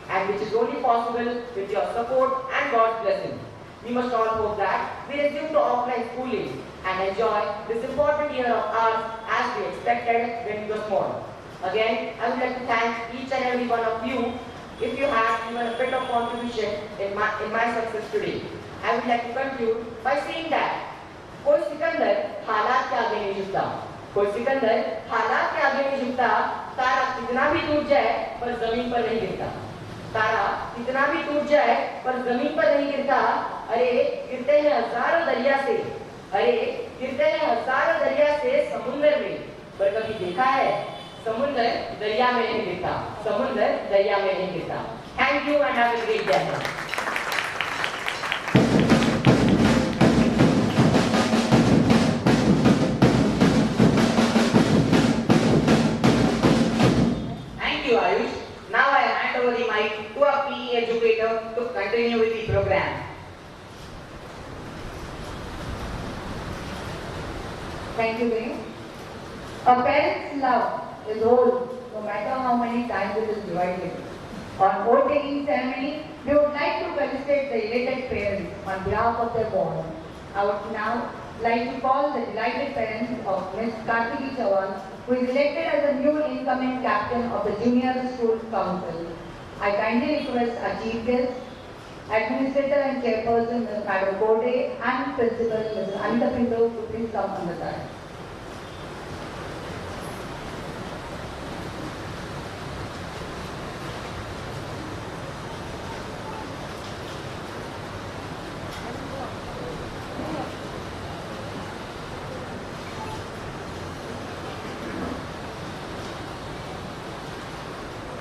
and which is only possible with your support and God's blessing. We must all hope that we resume to offline schooling and enjoy this important year of ours as we expected when we were small. Again, I would like to thank each and every one of you if you had even a bit of contribution in my success today. I would like to conclude by saying that कोई सिकंदर हालात के आगे नहीं झुकता, कोई सिकंदर हालात के आगे नहीं झुकता, तारा कितना भी टूट जाए पर जमीन पर नहीं गिरता, तारा कितना भी टूट जाए पर जमीन पर नहीं गिरता, अरे गिरते हैं हजारों दरिया से, अरे गिरते हैं हजारों दरिया से समुद्र में, पर कभी देखा है समुद्र दरिया में नहीं गिरता, समुद्र दरिया में नहीं गिरता. Thank you and have a great day. Ayush. Now I hand over the mic to our PE educator to continue with the program. Thank you, Vinny. A parent's love is old, no matter how many times it is divided. On vote-taking ceremony, we would like to felicitate the elated parents on behalf of their board. I would now like to call the delighted parents of Ms. Kartiki Chavan, who is elected as the new incoming captain of the Junior School Council. I kindly request our chief guest, administrator and chairperson Ms. Madam Bode and principal Ms. Anita Pinto to please come on the side.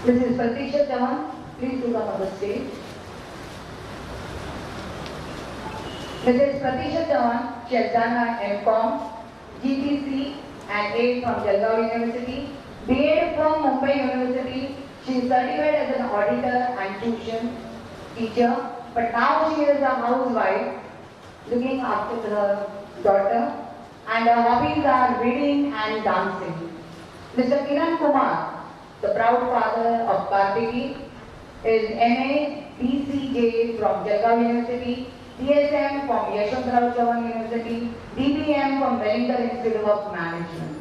This is Pratisha Chavan. Please do come on the stage. Mrs. Pratisha Chavan, she has done her M.Com, GTC and A from Jalgaon University, B.Ed from Mumbai University. She is certified as an auditor and tuition teacher, but now she is a housewife looking after her daughter, and her hobbies are reading and dancing. Mr. Kiran Kumar, the proud father of Kartiki, is MA BCJ from Jalgaon University, DSM from Yashwantrao Chavan University, DBM from Wellington Institute of Management.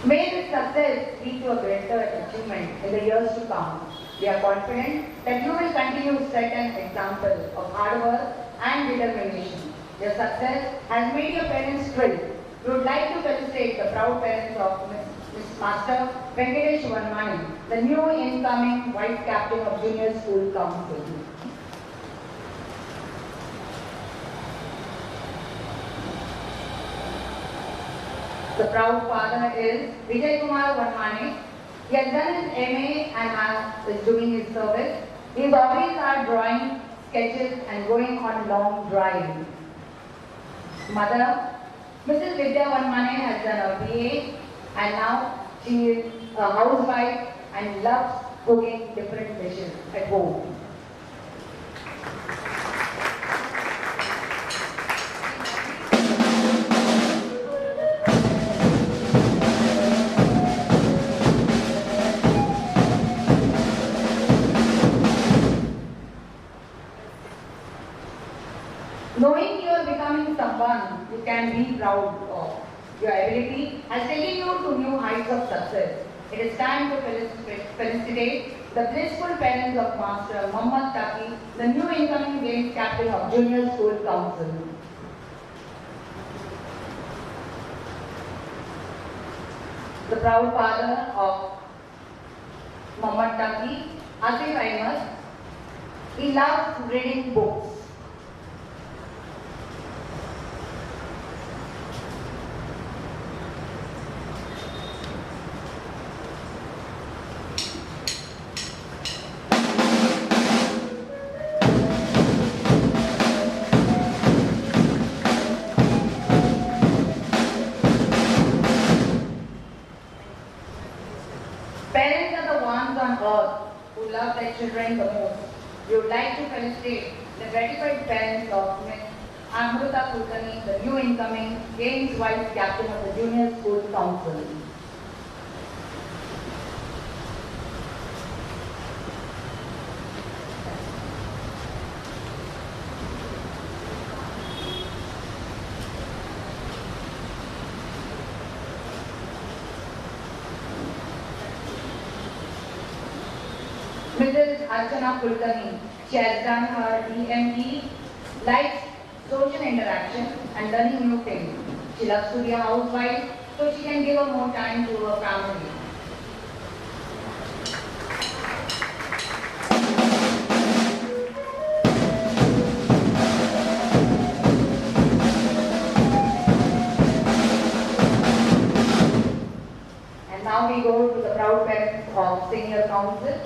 May this success lead to a greater achievement in the years to come. We are confident that you will continue to set an example of hard work and determination. Your success has made your parents thrilled. We would like to felicitate the proud parents of Ms. Master Venkatesh Varmani, the new incoming vice captain of Junior School Council. The proud father is Vijay Kumar Varmani. He has done his MA and is doing his service. His hobbies are drawing, sketches and going on long drives. Mother, Mrs. Vidya Varmani has done a BA and now she is a housewife and loves cooking different dishes at home. Knowing you are becoming someone you can be proud of, your ability has taken you to new heights of success. It is time to felicitate the blissful parents of Master Muhammad Taki, the new incoming games captain of Junior School Council. The proud father of Muhammad Taki, Asif Ahmed, he loved reading books. Parents are the ones on earth who love their children the most. We would like to felicitate the gratified parents of Ms. Amruta Kulkarni, the new incoming Games Vice Captain of the Junior School Council. Mrs. Archana Kulkarni, she has done her DME, likes social interaction and learning new things. She loves to be a housewife, so she can give her more time to her family. And now we go to the proud parents of Senior Council.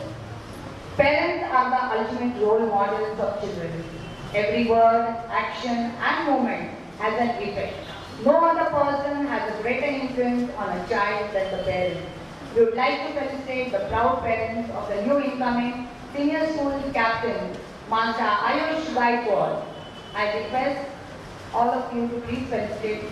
Parents are the ultimate role models of children. Every word, action and movement has an effect. No other person has a greater influence on a child than the parent. We would like to felicitate the proud parents of the new incoming Senior School Captain, Master Ayush Gaikwad. I request all of you to please felicitate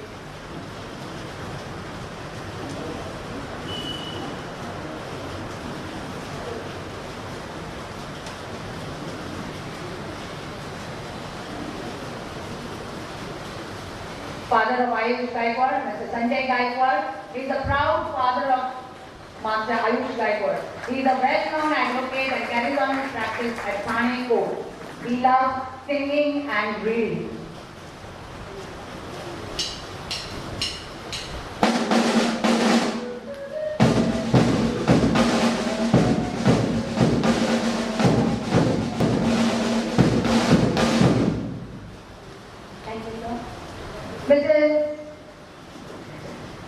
father of Ayush Gaikwad, Mr. Sanjay Gaikwad. He is the proud father of Master Ayush Gaikwad. He is a well-known advocate and carries on his practice at THANE court. He loves singing and reading.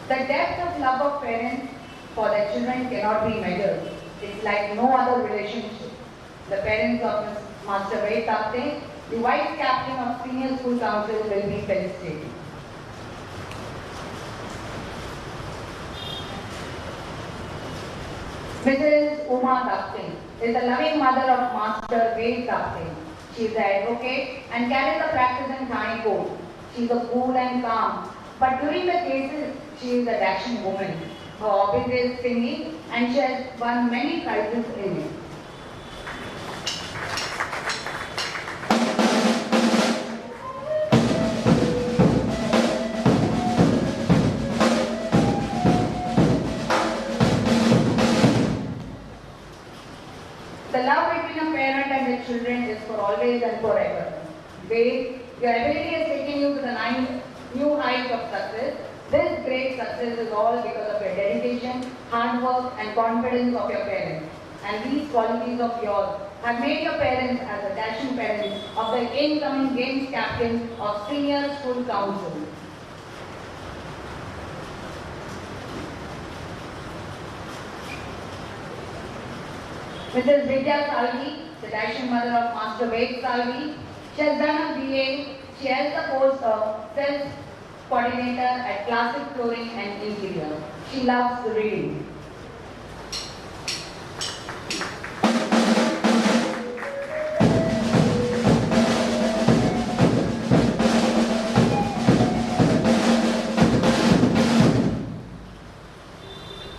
The depth of love of parents for their children cannot be measured. It's like no other relationship. The parents of Master S.V.P.T, the Vice Captain of Senior School Council, will be felicitated. Mrs. Uma Dapte is the loving mother of Master S.V.P.T. She is an advocate and carries the practice in THANE court. She is cool and calm, but during the cases, she is a dashing woman. Her hobby is singing and she has won many prizes in it. The love between a parent and their children is for always and forever. Wade, your ability has taken you to the new heights of success. This great success is all because of your dedication, hard work and confidence of your parents. And these qualities of yours have made your parents as a dashing parents of the incoming games captain of Senior School Council. Mrs. Vidyalaya, the dashing mother of Master S.V.P.T, she has done a BA. She has the post of coordinator at Classic Flooring and Interior. She loves reading.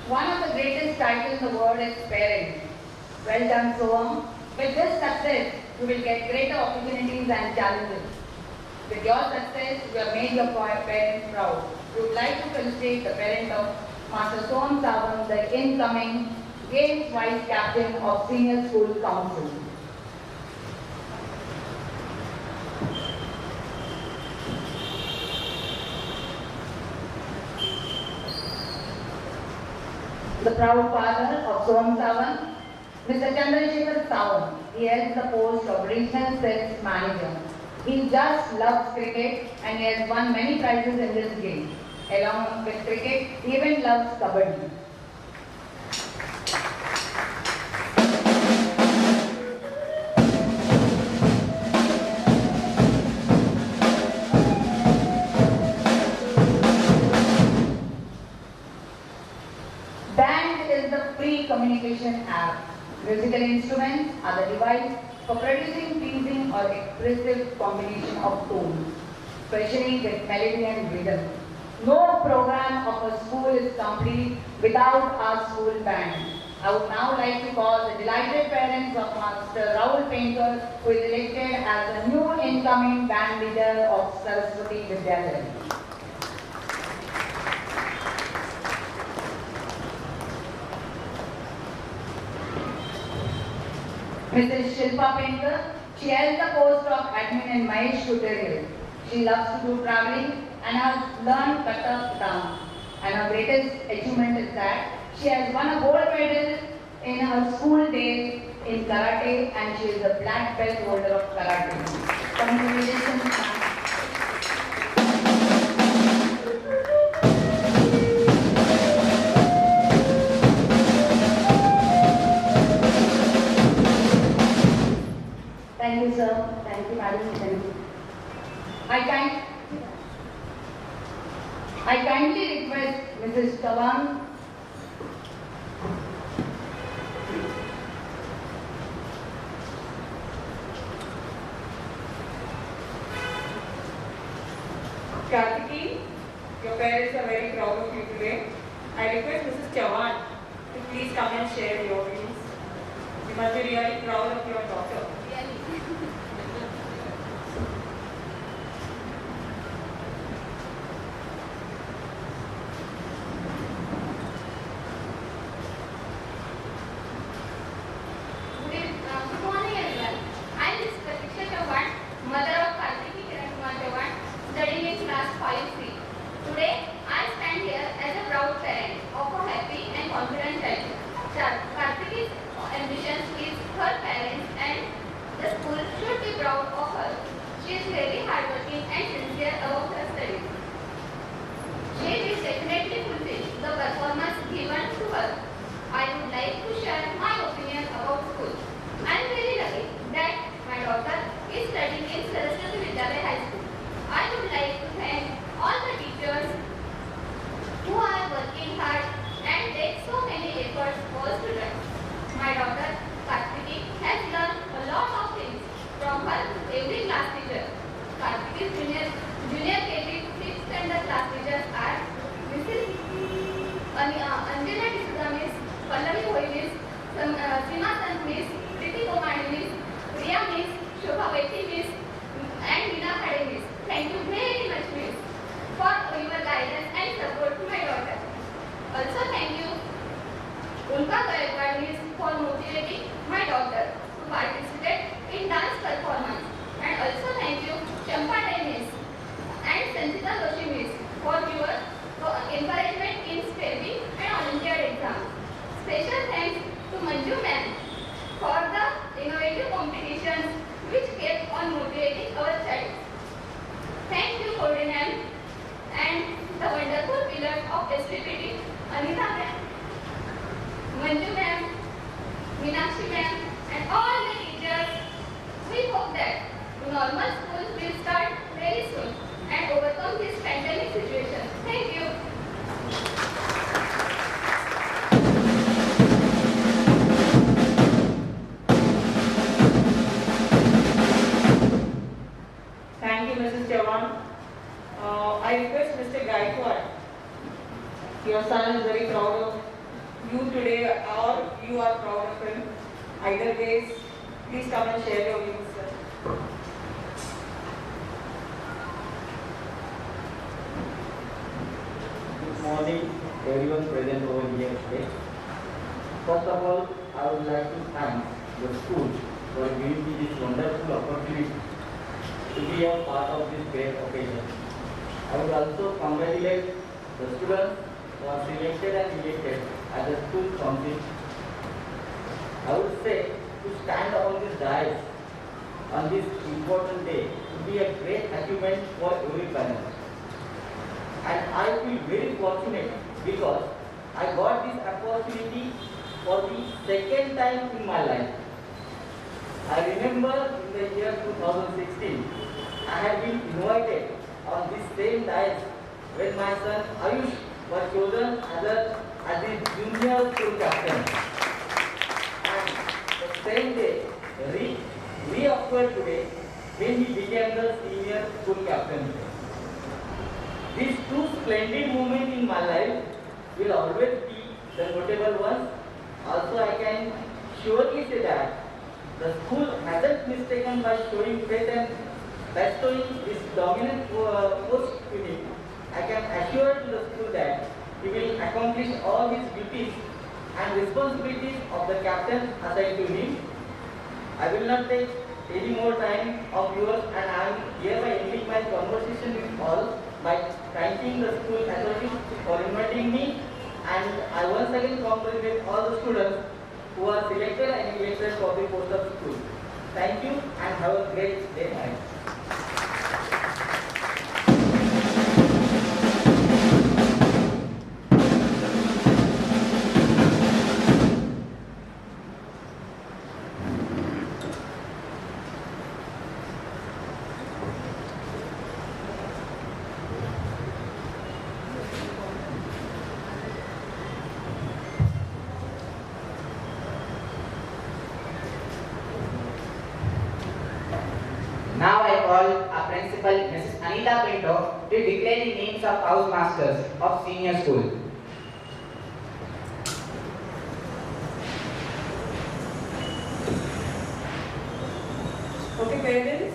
One of the greatest titles in the world is parent. Well done, Soham. With this success, you will get greater opportunities and challenges. With your success, you have made your parents proud. We would like to felicitate the parent of Master Soham Sawant, the incoming Games Vice Captain of Senior School Council. The proud father of Soham Sawant, Mr. Chandrasekhar Sawant. He holds the post of Regional Sales Manager. He just loves cricket and he has won many prizes in this game. Along with cricket, he even loves kabaddi. Band is the free communication app. Musical instruments are the device for producing pleasing or expressive combination of tones, especially with melody and rhythm. No program of a school is complete without our school band. I would now like to call the delighted parents of Master Rahul Painter, who is elected as the new incoming band leader of Saraswati Vidyalaya. Mrs. Shilpa Painter, she held the post of admin in Mahesh tutorial. She loves to do traveling and has learned Kathak dance. And her greatest achievement is that she has won a gold medal in her school days in karate and she is a black belt holder of karate. Congratulations, ma'am. Thank you, sir. Thank you, madam. Thank you. I kindly request Mrs. Tavan Kartiki, your parents are very proud of you today. I request Mrs. Chavan to please come and share your views. You must be really proud of your daughter. Good morning everyone. I am Ms. Pratiksha Chavan, mother of Kartiki Chavan, studying in class 5C. Today, I stand here as a proud parent of a happy and confident child. Kartiki's ambitions is her parents and the school should be proud of her. She is very hardworking and sincere about her studies. She will definitely fulfill the performance given to her. I would like to share my opinion about school. I am very lucky that my daughter is studying in Saraswati Vidyalaya High School. I would like to thank all the teachers who are working hard and take so many efforts for students. My daughter Kartiki has learned a lot of things from her every class teacher. Kartiki's junior KG 6th standard class teachers are Mrs. Anjana D'Souza Miss, Pallavi Bhoi Miss, Seema Sant Miss, Priti Komani Miss, Priya Miss, Shobha Vaiti Miss, and Meena Khade Miss. Thank you very much, Miss, for your guidance and support to my daughter. Also, thank you, Ulka Gaikwad Miss, for motivating my daughter to participate in dance performance. And also thank you, Champa Day Miss and Sanjita Doshi Miss, for your encouragement in spelling and Olympiad exams. Special thanks to Manju ma'am for the innovative competitions which kept on motivating our child. Thank you, Cody ma'am, and the wonderful pillars of S.V.P.T, Anita ma'am, Manju ma'am, Meenakshi ma'am, and all the teachers. We hope that the normal schools will start very soon and overcome this pandemic situation. request Mr. Gaikwad. Your son is very proud of you today, or you are proud of him. Either ways, please come and share your views, sir. Good morning, everyone present over here today. First of all, I would like to thank the school for giving me this wonderful opportunity to be a part of this great occasion. I would also congratulate the students who are selected and elected as a school council. I would say to stand on this dais on this important day would be a great achievement for every parent. And I feel very fortunate because I got this opportunity for the second time in my life. I remember in the year 2016, I had been invited on this same dais when my son Ayush was chosen as the junior school captain. And the same day, reoccurred today when he became the senior school captain. These two splendid moments in my life will always be the notable ones. Also, I can surely say that the school hasn't mistaken by showing faith and bestowing this dominant post to him. I can assure to the school that he will accomplish all his duties and responsibilities of the captain assigned to him. I will not take any more time of yours, and I am hereby ending my conversation with all by thanking the school authorities for inviting me, and I once again congratulate all the students who are selected and elected for the post of school. Thank you and have a great day ahead. Now I call our principal, Mrs. Anita Pinto, to declare the names of housemasters of senior school. Okay,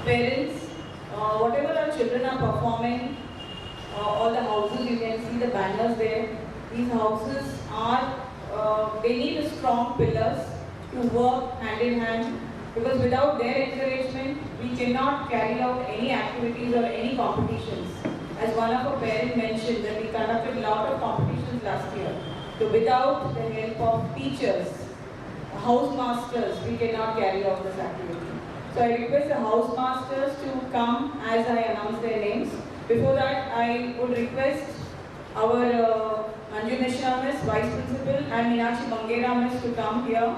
parents, whatever our children are performing, all the houses, you can see the banners there. These houses are, they need strong pillars to work hand in hand, because without their encouragement, we cannot carry out any activities or any competitions. As one of our parents mentioned, that we conducted a lot of competitions last year. So without the help of teachers, housemasters, we cannot carry out this activity. So I request the housemasters to come as I announce their names. Before that, I would request our Anju Mishra Miss, Vice Principal, and Meenakshi Bangera Miss to come here.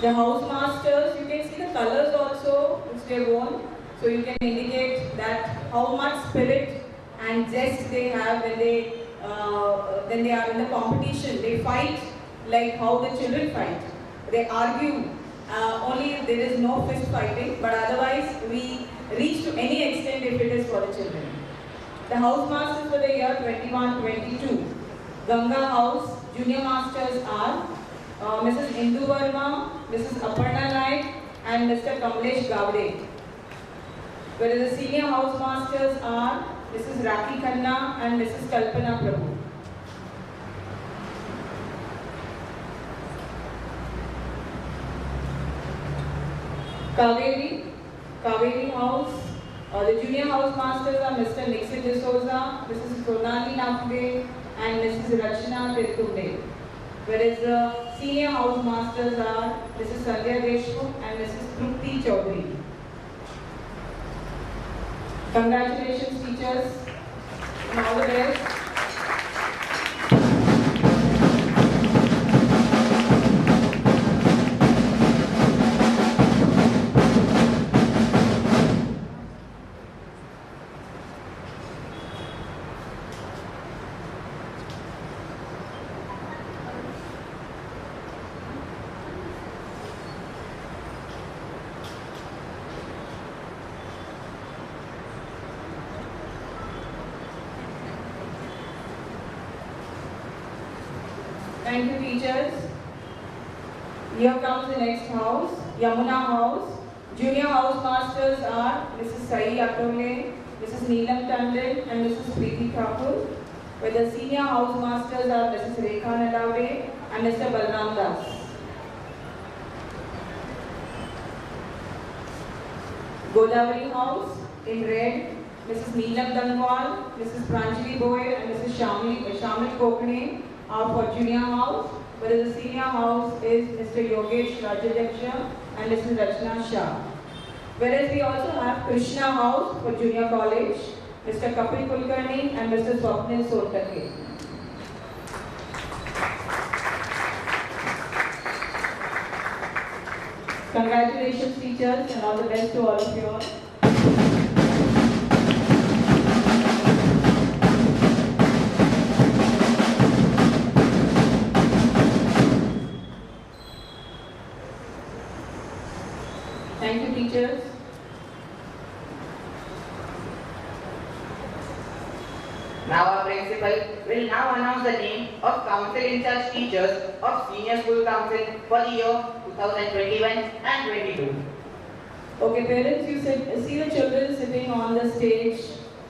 The housemasters, you can see the colors also which they worn, so you can indicate that how much spirit and zest they have when they are in the competition. They fight like how the children fight. They argue. Only there is no fist fighting, but otherwise we reach to any extent if it is for the children. The housemasters for the year 21-22. Ganga House junior masters are Mrs. Indu Verma, Mrs. Aparna Naik, and Mr. Kamlesh Gavde. Whereas the senior housemasters are Mrs. Raki Khanna and Mrs. Kalpana Prabhu. Kaveri House, the junior housemasters are Mr. Nixit D'Souza, Mrs. Sonali Napde, and Mrs. Rachna Tirtunde. Whereas the senior housemasters are Mrs. Sandhya Deshmukh and Mrs. Trupti Chaudhary. Congratulations, teachers, and all the best. Thank you, teachers. Here comes the next house, Yamuna House. Junior house masters are Mrs. Sai Atole, Mrs. Neelam Tandon and Mrs. Preeti Thakur. Where the senior house masters are Mrs. Rekha Nalave and Mr. Balram Das. Godavari House in red, Mrs. Neelam Danwal, Mrs. Pranjali Boyd and Mrs. Shamil Kokane are for junior house, whereas the senior house is Mr. Yogesh Rajadeksha and Mrs. Rachna Shah. Whereas we also have Krishna House for junior college, Mr. Kapil Kulkarni and Mr. Swapnil Sontake. Congratulations, teachers, and all the best to all of you all. Thank you, teachers. Now our principal will now announce the name of council in charge teachers of Senior School Council for the year 2021 and 22. Okay, parents, you see the children sitting on the stage,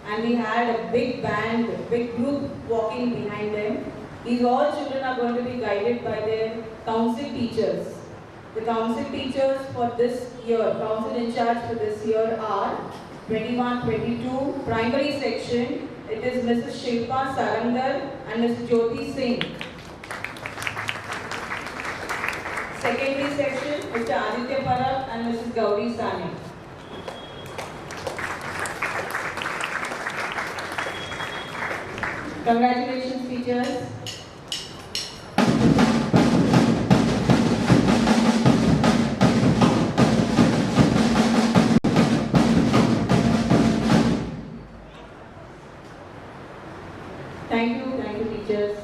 and we had a big band, a big group walking behind them. These all children are going to be guided by their council teachers. The council teachers for this year, council in charge for this year are 21-22 primary section. It is Mrs. Shilpa Sarandar and Mrs. Jyoti Singh. Secondary section, Mr. Aditya Parab and Mrs. Gauri Sane. Congratulations, teachers. Thank you, teachers.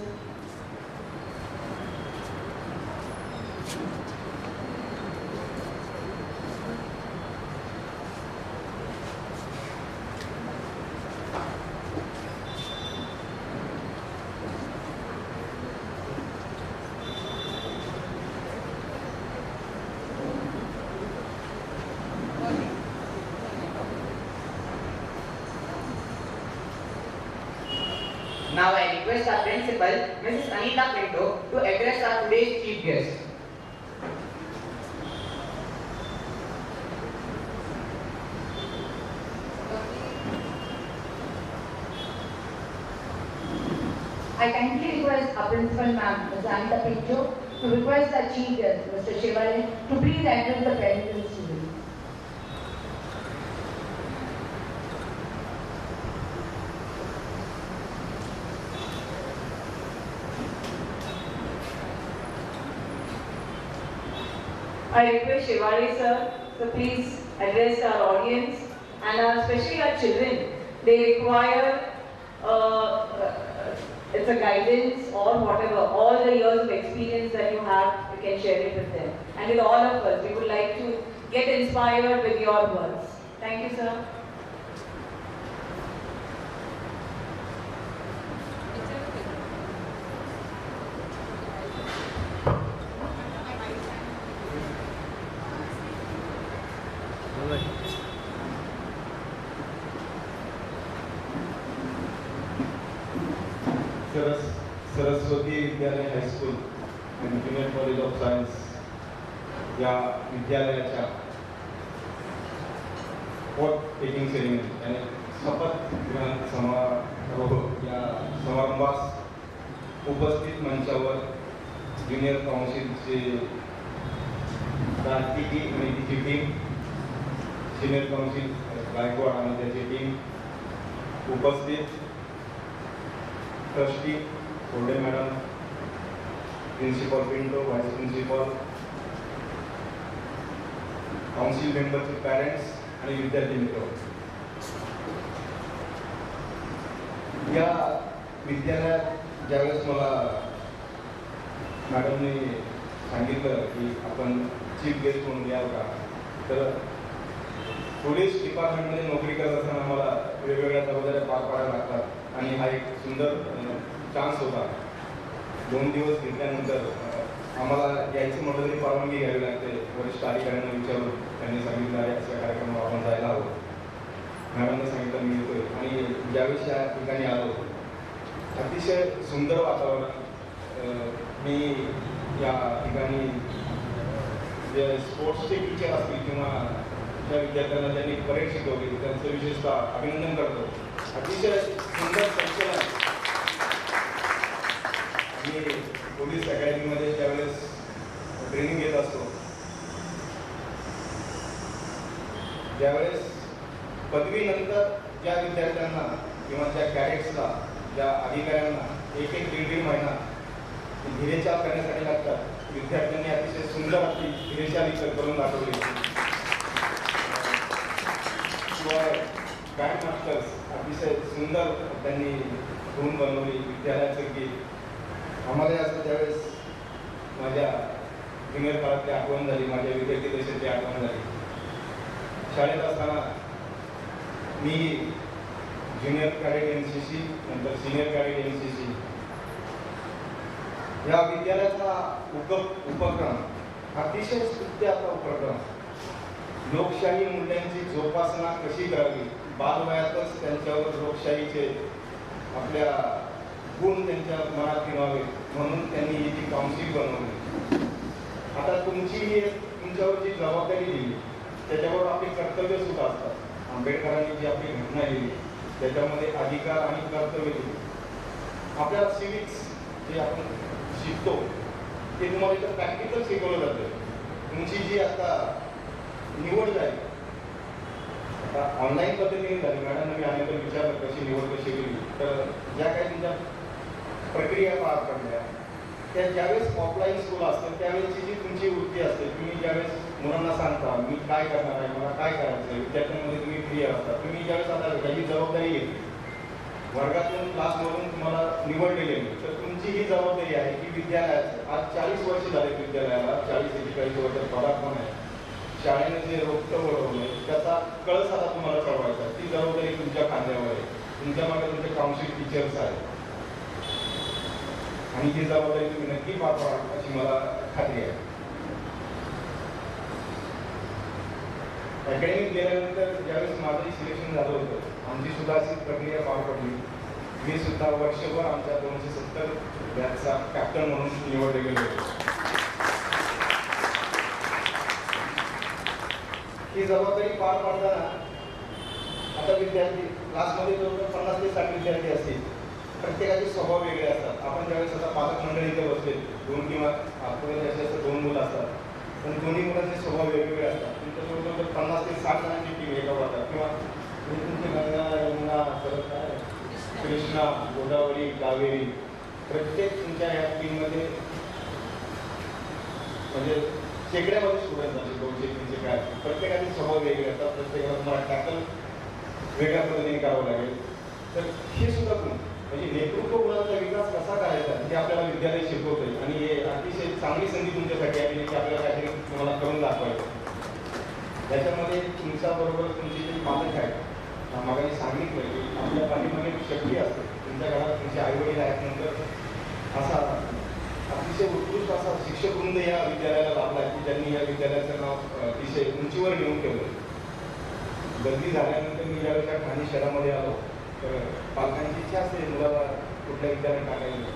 Now I request our principal, Mrs. Anita Pinto, to address our today's chief guest. I kindly request our principal ma'am, Ms. Anita Pinto, to request our chief guest, Mr. Shivale, to please address the parents and students. I request Shivali sir to please address our audience and especially our children. They require it's a guidance or whatever, all the years of experience that you have, you can share it with them. And with all of us, we would like to get inspired with your words. Thank you, sir. Saraswati Vidyalaya High School and Junior College of Science या विद्यालयाच्या pot taking ceremony आणि शपथ ग्रहण समारोह या समारंभास उपस्थित मंचावर junior काउन्सिलचे Kartiki आणि तिची टीम, सिनियर काउन्सिल गायकवाड आणि त्याची टीम, उपस्थित trustee Golde madam, principal Pinto, vice principal, council मेंबरचे पॅरेंट्स आणि विद्यार्थी मित्र, या विद्यालयात ज्यावेळेस मला मॅडमने सांगितलं की आपण चीफ गेस्ट म्हणून यावं का, तर पोलीस डिपार्टमेंटमध्ये नोकरी करत असताना मला वेगवेगळ्या जबाबदाऱ्या पार पाडाव्या लागतात आणि हा एक सुंदर चान्स होता 2 दिवस घेतल्यानंतर आम्हाला यायचं म्हटलं तरी परवानगी घ्यावी लागते. वरिष्ठ अधिकाऱ्यांना विचारून त्यांनी सांगितलं आहे अशा कार्यक्रमाला आपण जायला हवं. मॅडमने सांगितलं मी येतोय आणि ज्यावेळेस या ठिकाणी आलो अतिशय सुंदर वातावरण. मी या ठिकाणी जे स्पोर्ट्सचे टीचर असतील किंवा ज्या विद्यार्थ्यांना ज्यांनी परेड शिकवली त्यांचं विशेषतः अभिनंदन करतो. अतिशय सुंदर संचलन. मी पोलीस अकॅडमीमध्ये ज्यावेळेस ट्रेनिंग घेत असतो त्यावेळेस पदवीनंतर ज्या विद्यार्थ्यांना किंवा ज्या कॅडेट्सला ज्या अधिकाऱ्यांना 1-1, 1.5 महिना हिरेचाल करण्यासाठी लागतात. विद्यार्थ्यांनी अतिशय सुंदर अशी हिरेचाल करून दाखवली. शिवाय बँड मास्टर्स अतिशय सुंदर त्यांनी धून बनवली. विद्यालयाचं गीत आम्हाला असं त्यावेळेस माझ्या ज्युनियर काळातली आठवण झाली. माझ्या विद्यार्थी दशेची आठवण झाली. शाळेत असताना मी ज्युनियर कॅडेट NCC नंतर सिनियर कॅडेट NCC या विद्यालयाचा उपक्रम अतिशय स्तुत्य असा उपक्रम. लोकशाही मूल्यांची जोपासना कशी करावी, बालवयातच त्यांच्यावर लोकशाहीचे आपल्या गुण त्यांच्या मनात ठेवावे म्हणून त्यांनी ही जी काउन्सिल बनवली. आता तुमच्यावर जी जबाबदारी दिली त्याच्यावर आपली कर्तव्य सुद्धा असतात. आंबेडकरांनी जी आपली घटना लिहिली त्याच्यामध्ये अधिकार आणि कर्तव्य दिली. आपल्याला सिविक्स जे आपण शिकतो ते तुम्हाला इथं प्रॅक्टिकल शिकवलं जातं. तुमची जी आता निवड झाली आता ऑनलाईन पद्धतीने झाली. मॅडमने मी अनेक विचारलं कशी निवड कशी केली तर ज्या काही तुमच्या प्रक्रिया पार पडल्या त्या ज्यावेळेस ऑफलाईन स्कूल असतं त्यावेळेची जी तुमची वृत्ती असते तुम्ही ज्यावेळेस मुलांना सांगता मी काय करणार आहे मला काय करायचं आहे विद्यार्थ्यांमध्ये तुम्ही क्लिअर असता. तुम्ही ज्यावेळेस आता याची जबाबदारी घेतली वर्गातून क्लासमधून तुम्हाला निवडले गेले तर तुमची ही जबाबदारी आहे की विद्यालयाचं आज 40 वर्ष झाले विद्यालयाला 40-41 वर्ष पदार्पण आहे. शाळेने जे रोपटं वळवलंय त्याचा कळस आता तुम्हाला चढवायचा. ती जबाबदारी तुमच्या खांद्यावर आहे. तुमच्या मागे तुमचे काउन्सिल टीचर्स आहेत आणि ही जबाबदारी तुम्ही नक्की पार पाडाल अशी मला खात्री आहे. अकॅडमीत गेल्यानंतर ज्यावेळेस माझंही सिलेक्शन झालं होतं आमची सुद्धा अशी प्रक्रिया पार पडली. मी सुद्धा वर्षभर आमच्या 270 बॅचचा कॅप्टन म्हणून निवडले गेले होते. ही जबाबदारी पार पाडताना आता विद्यार्थी क्लासमध्ये जवळजवळ 50 ते 60 विद्यार्थी असतील. प्रत्येकाचे स्वभाव वेगळे असतात. आपण ज्यावेळेस आता पालक मंडळी इथे बसले 2 किंवा जास्त 2 मुलं असतात पण दोन्ही मुलांचे स्वभाव वेगवेगळे असतात. तुमच्या जवळजवळ 50 ते 60 जणांची टीम एका वाटतात किंवा तुमची गंगा यमुना कृष्णा गोदावरी कावेरी प्रत्येक तुमच्या या टीममध्ये म्हणजे शेकड्यामध्ये स्टुडंट असते 200-300 काय प्रत्येकाचे स्वभाव वेगळे असतात. प्रत्येकाला तुम्हाला टॅकल वेगळ्या पद्धतीने करावं लागेल. तर हे सुद्धा म्हणजे नेतृत्व गुणांचा विकास कसा करायचा हे आपल्याला विद्यालय शिकवतंय आणि हे अतिशय चांगली संधी तुमच्यासाठी आलेली की आपल्याला काहीतरी तुम्हाला करून दाखवायचं. त्याच्यामध्ये तुमच्याबरोबर तुमची जे पालक आहेत मागाने सांगितलं की आपल्या पाठीमागे शक्ती असते. तुमच्या घरात तुमचे आईवडील आहेत नंतर असा अतिशय उत्कृष्ट असा शिक्षक वृंद या विद्यालयाला लाभला की ज्यांनी या विद्यालयाचं नाव अतिशय उंचीवर नेऊन ठेवलं. बदली झाल्यानंतर मी ज्यावेळेस या ठाणे शहरामध्ये आलो तर पालकांची इच्छा असते मुलाला कुठल्या विद्यालयात टाकायला.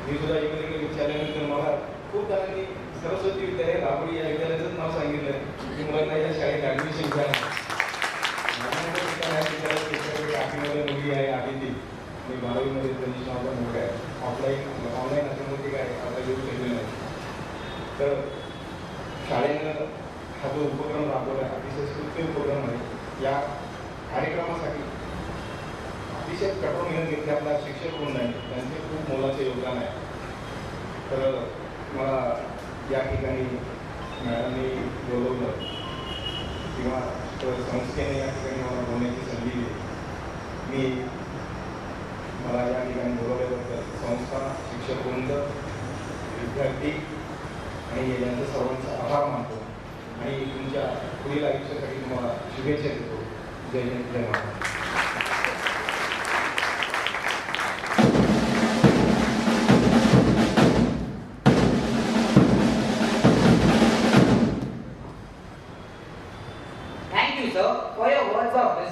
मी सुद्धा इकडे विचारल्यानंतर मला खूप जणांनी सरस्वती विद्यालय राबोडी या विद्यालयाचंच नाव सांगितलं की मुलांना या शाळेत ॲडमिशन घ्या. आठवीमध्ये मुलगी आहे आदिती आणि 12वीमध्ये त्यांची नावाचा मुलगा आहे. ऑनलाईन असल्यामुळे काय आता येऊ शकले नाही. तर शाळेनं हा जो उपक्रम राबवला अतिशय स्तुत्य उपक्रम आहे. या कार्यक्रमासाठी अतिशय कठोर मेहनत घेतली आपल्या शिक्षक वृंद आहे त्यांचे खूप मोलाचे योगदान आहे. तर मला या ठिकाणी मॅडमनी बोलवलं किंवा संस्थेने या ठिकाणी मला बोलण्याची संधी दिली. मी मला या ठिकाणी बोलवल्याबद्दल संस्था शिक्षक वृंद विद्यार्थी आणि यांचं सर्वांचा आभार मानतो आणि तुमच्या पुढील आयुष्यासाठी तुम्हाला शुभेच्छा देतो. जय हिंद जय Maharashtra.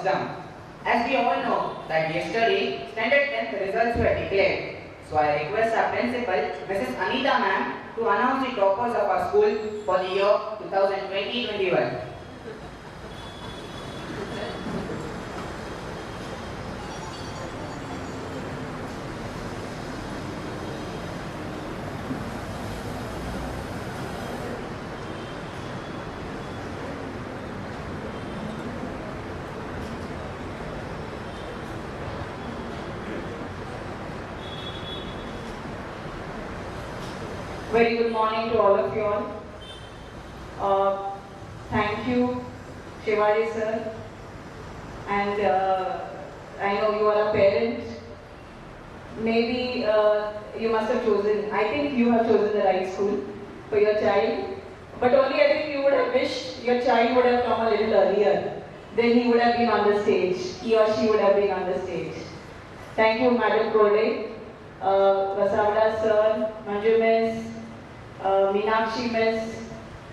wisdom. As we all know that yesterday standard 10th results were declared. So I request our principal, Mrs. Anita ma'am, to announce the toppers of our school for the year 2020-21. Very good morning to all of you all. Thank you, Shivaji sir. And I know you are a parent. Maybe you must have chosen, I think you have chosen the right school for your child. But only I think you would have wished your child would have come a little earlier. Then he would have been on the stage. He or she would have been on the stage. Thank you, Madam Kode, Vasavada sir, Manju miss, Meenakshi miss,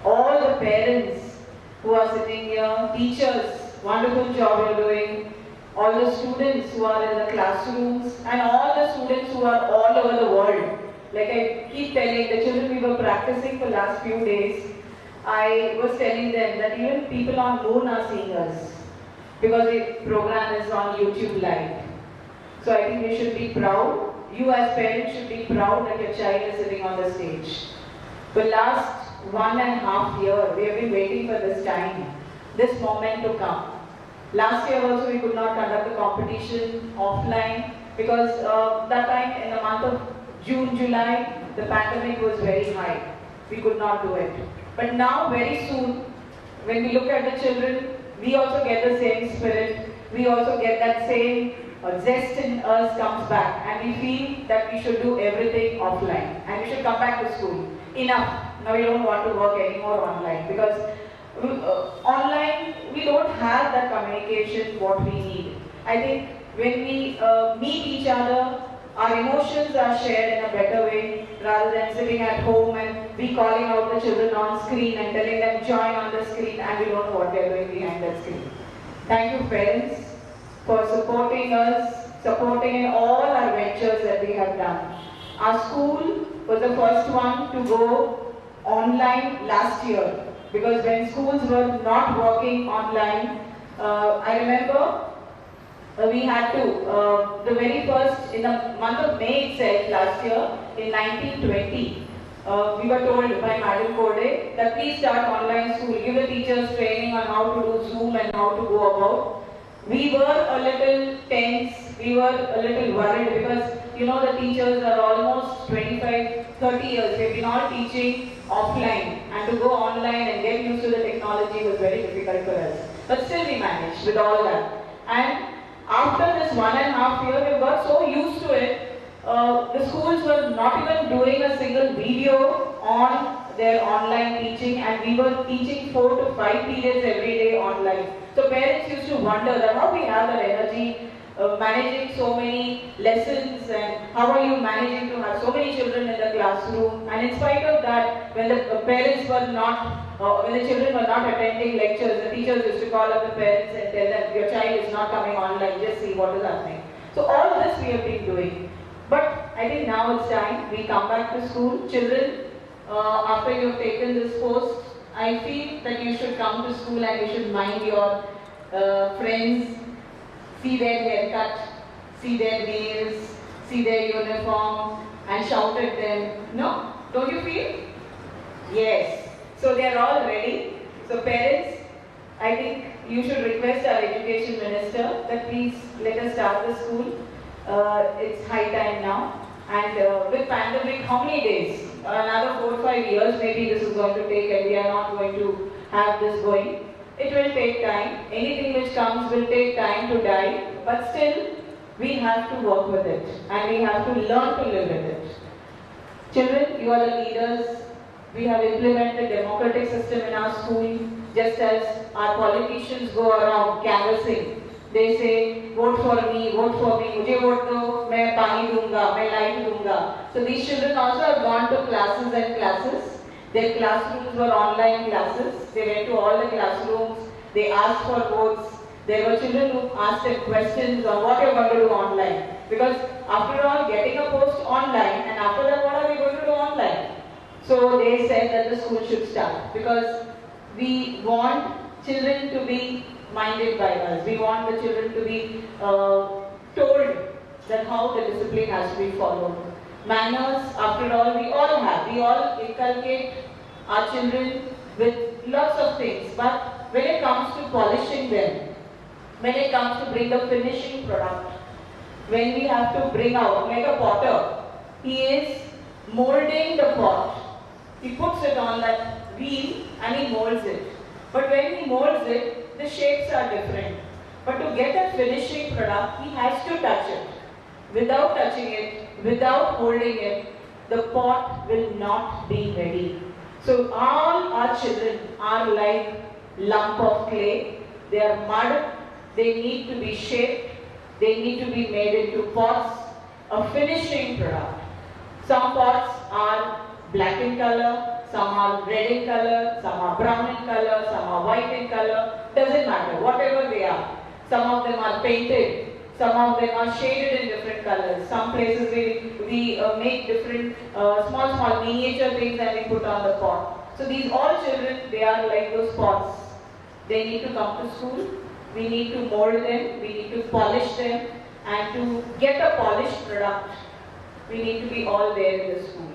all the parents who are sitting here, teachers, wonderful job you're doing, all the students who are in the classrooms, and all the students who are all over the world. Like I keep telling the children we were practicing for last few days, I was telling them that even people on moon are seeing us because the program is on YouTube live. So I think you should be proud. You as parents should be proud that your child is sitting on the stage. For last 1.5 years, we have been waiting for this time, this moment to come. Last year also we could not conduct the competition offline because that time in the month of June, July, the pandemic was very high. We could not do it. But now very soon, when we look at the children, we also get the same spirit. We also get that same zest in us comes back, and we feel that we should do everything offline and we should come back to school. Enough. Now we don't want to work anymore online because online we don't have that communication what we need. I think when we meet each other, our emotions are shared in a better way rather than sitting at home and we calling out the children on screen and telling them join on the screen and we don't know what they're doing behind the screen. Thank you parents for supporting us, supporting in all our ventures that we have done. Our school was the first one to go online last year because when schools were not working online, I remember we had to, the very first, in the month of May itself last year, in 1920, we were told by Madam Kode that please start online school, give the teachers training on how to do Zoom and how to go about. We were a little tense, we were a little worried because you know the teachers are almost 25-30 years, we've been all teaching offline and to go online and get used to the technology was very difficult for us. But still we managed with all that. And after this 1.5 years, we got so used to it, the schools were not even doing a single video on their online teaching and we were teaching 4 to 5 periods every day online. So parents used to wonder that how we have that energy managing so many lessons and how are you managing to have so many children in the classroom, and in spite of that, when the parents were not, when the children were not attending lectures, the teachers used to call up the parents and tell them your child is not coming online, just see what is happening. So all this we have been doing. But I think now it's time we come back to school. Children, after you have taken this post, I feel that you should come to school and you should mind your friends, see their haircut, see their nails, see their uniform and shout at them. No? Don't you feel? Yes. So they are all ready. So parents, I think you should request our education minister that please let us start the school. It's high time now. And with pandemic, how many days? Another 4 or 5 years maybe this is going to take and we are not going to have this going. It will take time. Anything which comes will take time to die. But still, we have to work with it. And we have to learn to live with it. Children, you are the leaders. We have implemented democratic system in our school. Just as our politicians go around canvassing. They say, vote for me, mujhe vote do, main pani dunga, main light dunga. So these children also have gone to classes and classes. Their classrooms were online classes. They went to all the classrooms. They asked for votes. There were children who asked them questions on what you're going to do online. Because after all, getting a post online, and after that, what are we going to do online? So they said that the school should start, because we want children to be minded by us. We want the children to be told that how the discipline has to be followed. Manners, after all, we all have. We all inculcate our children with lots of things. But when it comes to polishing them, when it comes to bring the finishing product, when we have to bring out, like a potter, he is molding the pot. He puts it on that wheel and he molds it. But when he molds it, the shapes are different. But to get a finishing product, he has to touch it. Without touching it, without holding it, the pot will not be ready. So all our children are like lump of clay. They are mud. They need to be shaped. They need to be made into pots, a finishing product. Some pots are black in color, some are red in color, some are brown in color, some are white in color. Doesn't matter, whatever they are. Some of them are painted, some of them are shaded in different colors. Some places we make different small miniature things and we put on the pot. So these all children, they are like those pots. They need to come to school. We need to mold them, we need to polish them, and to get a polished product, we need to be all there in the school.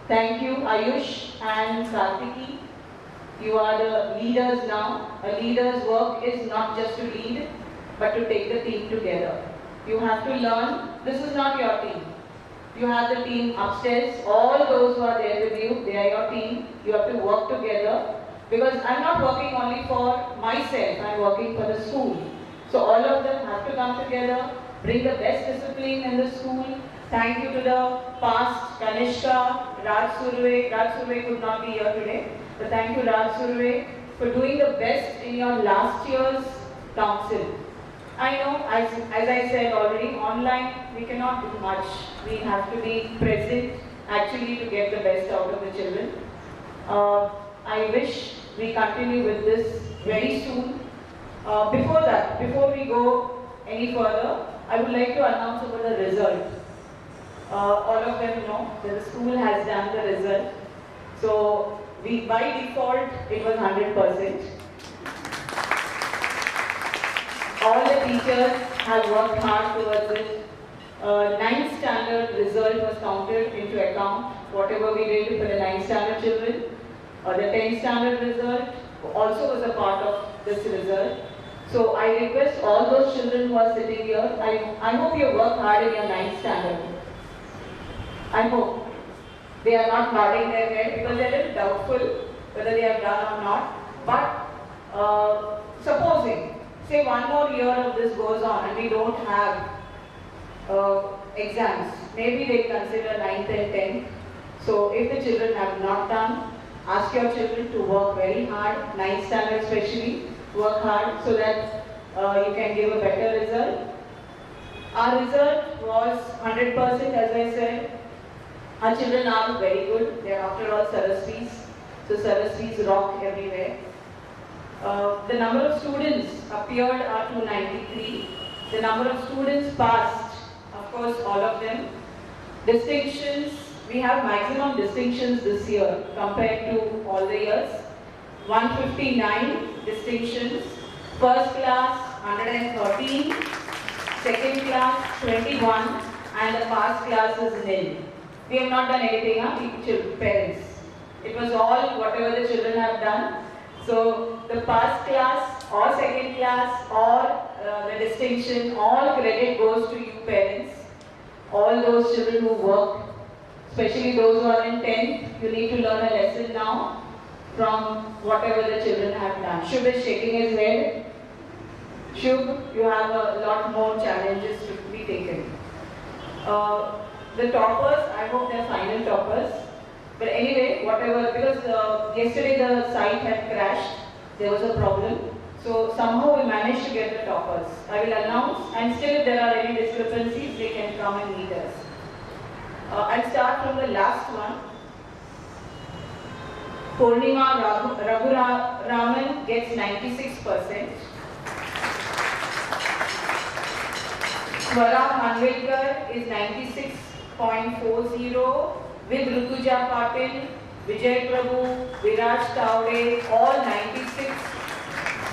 Thank you, Ayush and Kartiki. You are the leaders now. A leader's work is not just to lead, but to take the team together. You have to learn, this is not your team. You have the team upstairs, all those who are there with you, they are your team. You have to work together. Because I'm not working only for myself, I'm working for the school. So all of them have to come together, bring the best discipline in the school. Thank you to the past, Kanishka, Raj Surve. Raj Surve could not be here today. But thank you, Raj Surve, for doing the best in your last year's council. I know, as I said already, online we cannot do much. We have to be present actually to get the best out of the children. I wish we continue with this very soon. Before we go any further, I would like to announce about the result. All of them know that the school has done the result. So by default, it was 100%. All the teachers have worked hard towards it. 9th standard result was counted into account, whatever we did for the 9th standard children. The 10th standard result also was a part of this result. So I request all those children who are sitting here, I hope you work hard in your 9th standard. I hope. They are not nodding their head because they are a little doubtful whether they have done or not. But supposing, say one more year of this goes on and we don't have exams, maybe they consider 9th and 10th. So if the children have not done, ask your children to work very hard, 9th standard especially, work hard so that you can give a better result. Our result was 100%, as I said. Our children are very good. They are after all Saraswatis. So Saraswatis rock everywhere. The number of students appeared are 293. The number of students passed, of course, all of them. Distinctions, we have maximum distinctions this year compared to all the years. 159 distinctions. First class 113, second class 21, and the pass class is nil. We have not done anything, parents. It was all whatever the children have done. So the pass class or second class or the distinction, all credit goes to you parents. All those children who work, especially those who are in 10th, you need to learn a lesson now from whatever the children have done. Shubh is shaking his head. Shubh, you have a lot more challenges to be taken. The toppers, I hope they're final toppers. But anyway, whatever, because yesterday the site had crashed, there was a problem. So somehow we managed to get the toppers. I will announce, and still if there are any discrepancies, they can come and meet us. I'll start from the last one. Purnima Raghuraman gets 96%. Swara Manvilkar is 96.40. With Rutuja Patil, Vijay Prabhu, Viraj Tavde, all 96.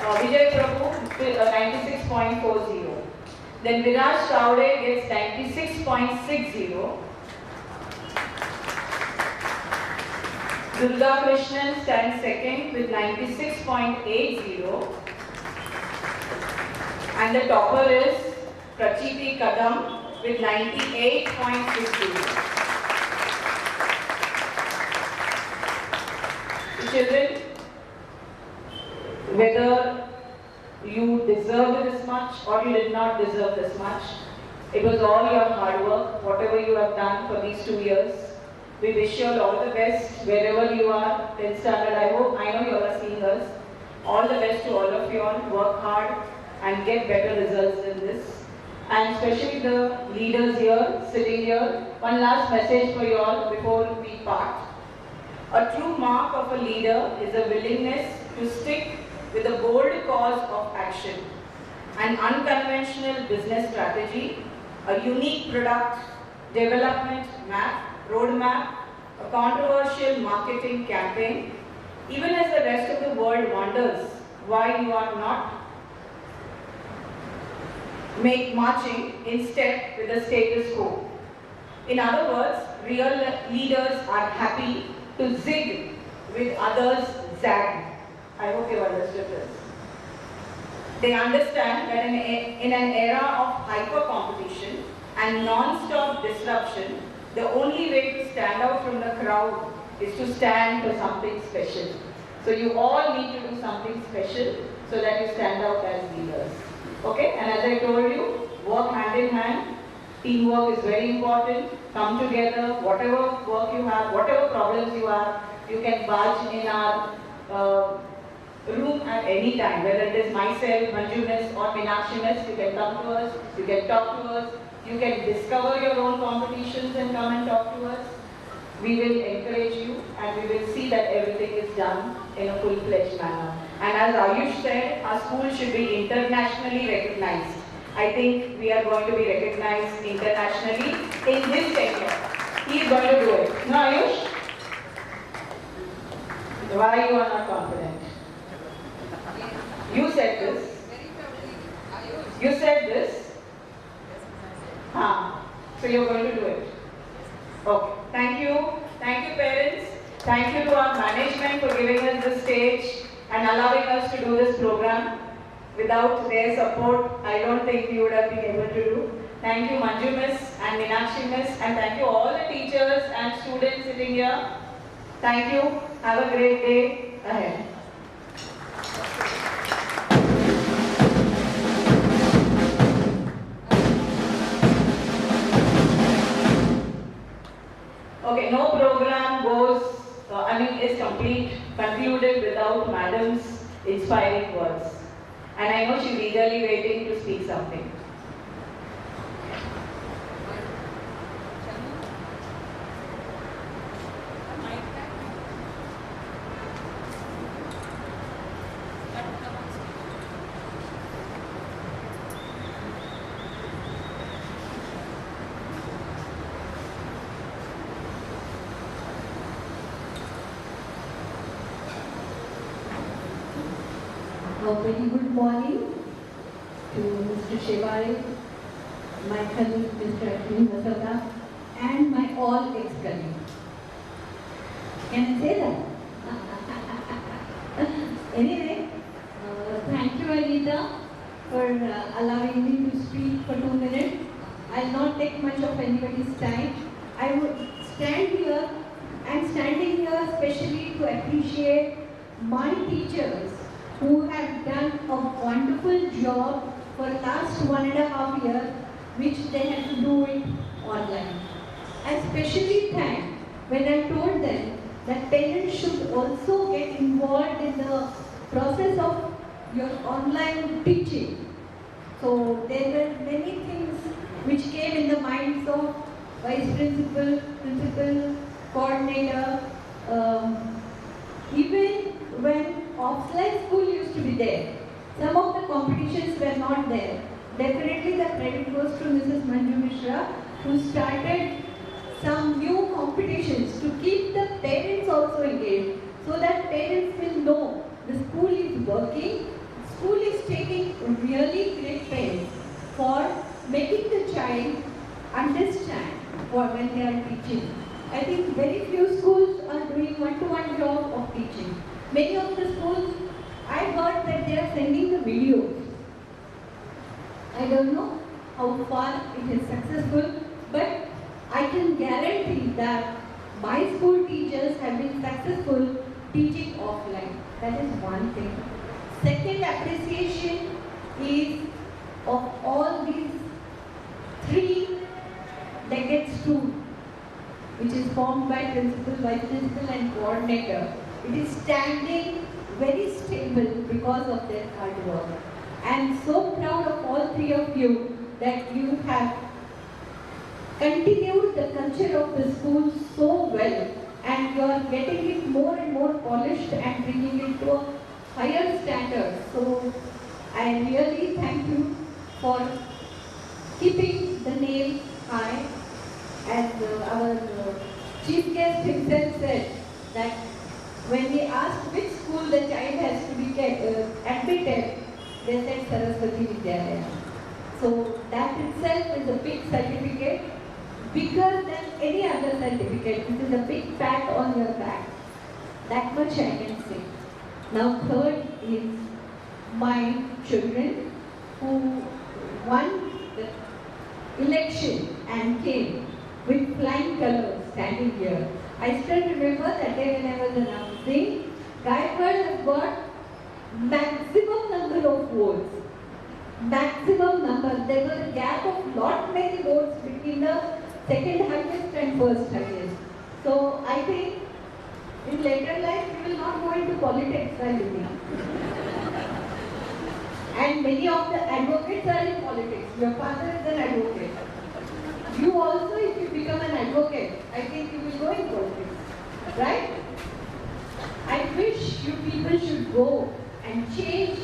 Vijay Prabhu 96.40. Then Viraj Tavde gets 96.60. Durga Krishnan stands second with 96.80. And the topper is Prachiti Kadam with 98.60. Children, whether you deserved this much or you did not deserve this much, it was all your hard work, whatever you have done for these 2 years. We wish you all the best wherever you are, 10th standard. I know you all are seeing us. All the best to all of you all. Work hard and get better results than this. And especially the leaders here, sitting here. One last message for you all before we part. A true mark of a leader is a willingness to stick with a bold cause of action, an unconventional business strategy, a unique product development roadmap, a controversial marketing campaign, even as the rest of the world wonders why you are not marching in step with the status quo. In other words, real leaders are happy to zig with others zag. I hope you understood this. They understand that in an era of hyper competition and non-stop disruption, the only way to stand out from the crowd is to stand for something special. So you all need to do something special so that you stand out as leaders. Okay? And as I told you, work hand in hand. Teamwork is very important. Come together. Whatever work you have, whatever problems you have, you can barge in our room at any time. Whether it is myself, Manju Miss or Meenakshi Miss, you can come to us, you can talk to us, you can discover your own competitions and come and talk to us. We will encourage you and we will see that everything is done in a full-fledged manner. And as Ayush said, our school should be internationally recognized. I think we are going to be recognized internationally in this tenure. He is going to do it. No, Ayush? Why you are not confident? You said this. You said this. So you're going to do it. Okay. Thank you. Thank you, parents. Thank you to our management for giving us the stage and allowing us to do this program. Without their support, I don't think we would have been able to do. Thank you, Manju Miss and Meenakshi Miss, and thank you all the teachers and students sitting here. Thank you. Have a great day ahead. Okay, no program is concluded without Madam's inspiring words. And I know she's eagerly waiting to speak something. A very good morning to Mr. Shevare, my colleague Mr. Ashwin Vasada, and my all ex-colleagues. Can I say that? Anyway, thank you Anita for allowing me to speak for 2 minutes. I'll not take much of anybody's time. I would stand here, I'm standing here especially to appreciate my teachers who have done a wonderful job for the last 1.5 years, which they had to do it online. I especially thank when I told them that parents should also get involved in the process of your online teaching. So there were many things which came in the minds of vice principal, principal, coordinator, even when offline school used to be there. Some of the competitions were not there, definitely the credit goes to Mrs. Manju Mishra, who started some new competitions to keep the parents also engaged, so that parents will know the school is working, school is taking really great pains for making the child understand what when they are teaching. I think very few schools are doing one-to-one job of teaching. Many of the schools, I heard that they are sending the videos. I don't know how far it is successful, but I can guarantee that my school teachers have been successful teaching offline. That is one thing. Second appreciation is of all these 3 decades too, which is formed by principal, vice principal and coordinator. It is standing very stable because of their hard work. I am so proud of all 3 of you that you have continued the culture of the school so well, and you are getting it more and more polished and bringing it to a higher standard. So I really thank you for keeping the name high. As our chief guest himself said, that when we asked which school the child has to be admitted, they said Saraswati Vidyalaya. So that itself is a big certificate, bigger than any other certificate. This is a big pat on your back. That much I can say. Now third is my children who won the election and came with flying colors standing here. I still remember that day when I was announcing, Gaikwad has got maximum number of votes. Maximum number. There was a gap of not many votes between the second highest and first highest. So I think in later life we will not go into politics, I believe. And many of the advocates are in politics. Your father is an advocate. You also, if you become an advocate, I think you will go in politics. Right? I wish you people should go and change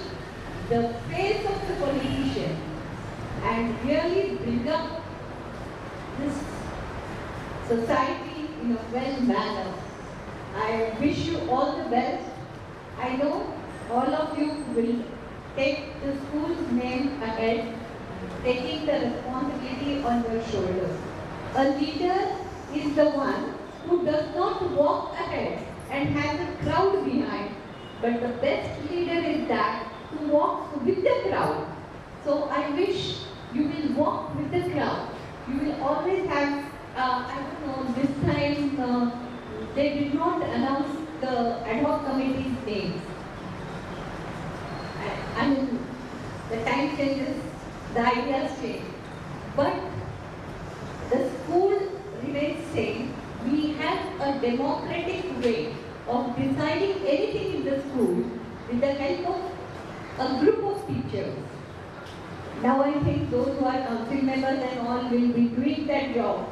the face of the politician and really bring up this society in a well manner. I wish you all the best. I know all of you will take the school's name ahead, taking the responsibility on your shoulders. A leader is the one who does not walk ahead and has a crowd behind, but the best leader is that who walks with the crowd. So I wish you will walk with the crowd. You will always have, I don't know, this time they did not announce the ad hoc committee's names. I mean, the time changes, the ideas change. But the school remains same. We have a democratic way of deciding anything in the school with the help of a group of teachers. Now I think those who are council members and all will be doing that job.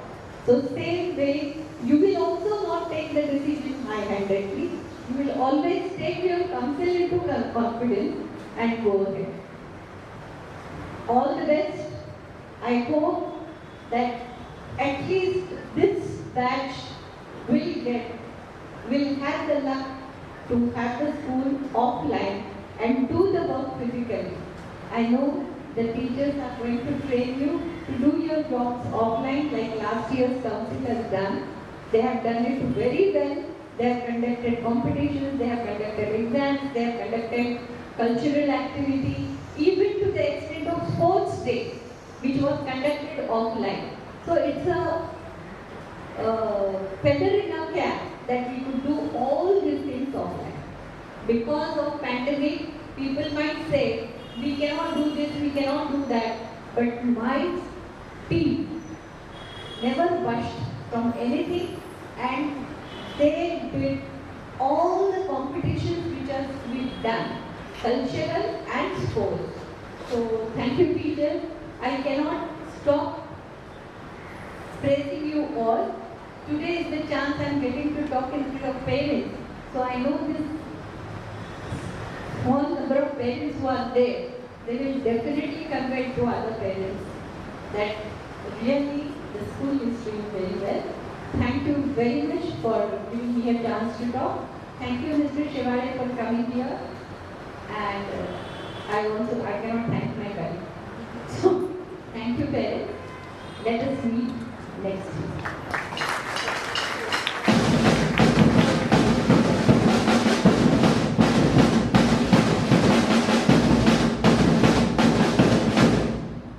So same way, you will also not take the decision high-handedly. You will always take your council into confidence and go ahead. All the best. I hope that at least this batch will have the luck to have the school offline and do the work physically. I know the teachers are going to train you to do your jobs offline like last year's council has done. They have done it very well. They have conducted competitions, they have conducted exams, they have conducted cultural activity, even to the extent of sports day, which was conducted offline. So it's a feather in our cap that we could do all these things offline. Because of pandemic, people might say, we cannot do this, we cannot do that. But my team never budged from anything, and they did all the competitions which are to be done, cultural and sports. So thank you, teachers. I cannot stop praising you all. Today is the chance I am getting to talk instead of parents. So I know this small number of parents who are there. they will definitely convey to other parents that really the school is doing very well. Thank you very much for giving me a chance to talk. Thank you, Mr. Shivare, for coming here. And I cannot thank my colleague. So, thank you, parents. Let us meet next week.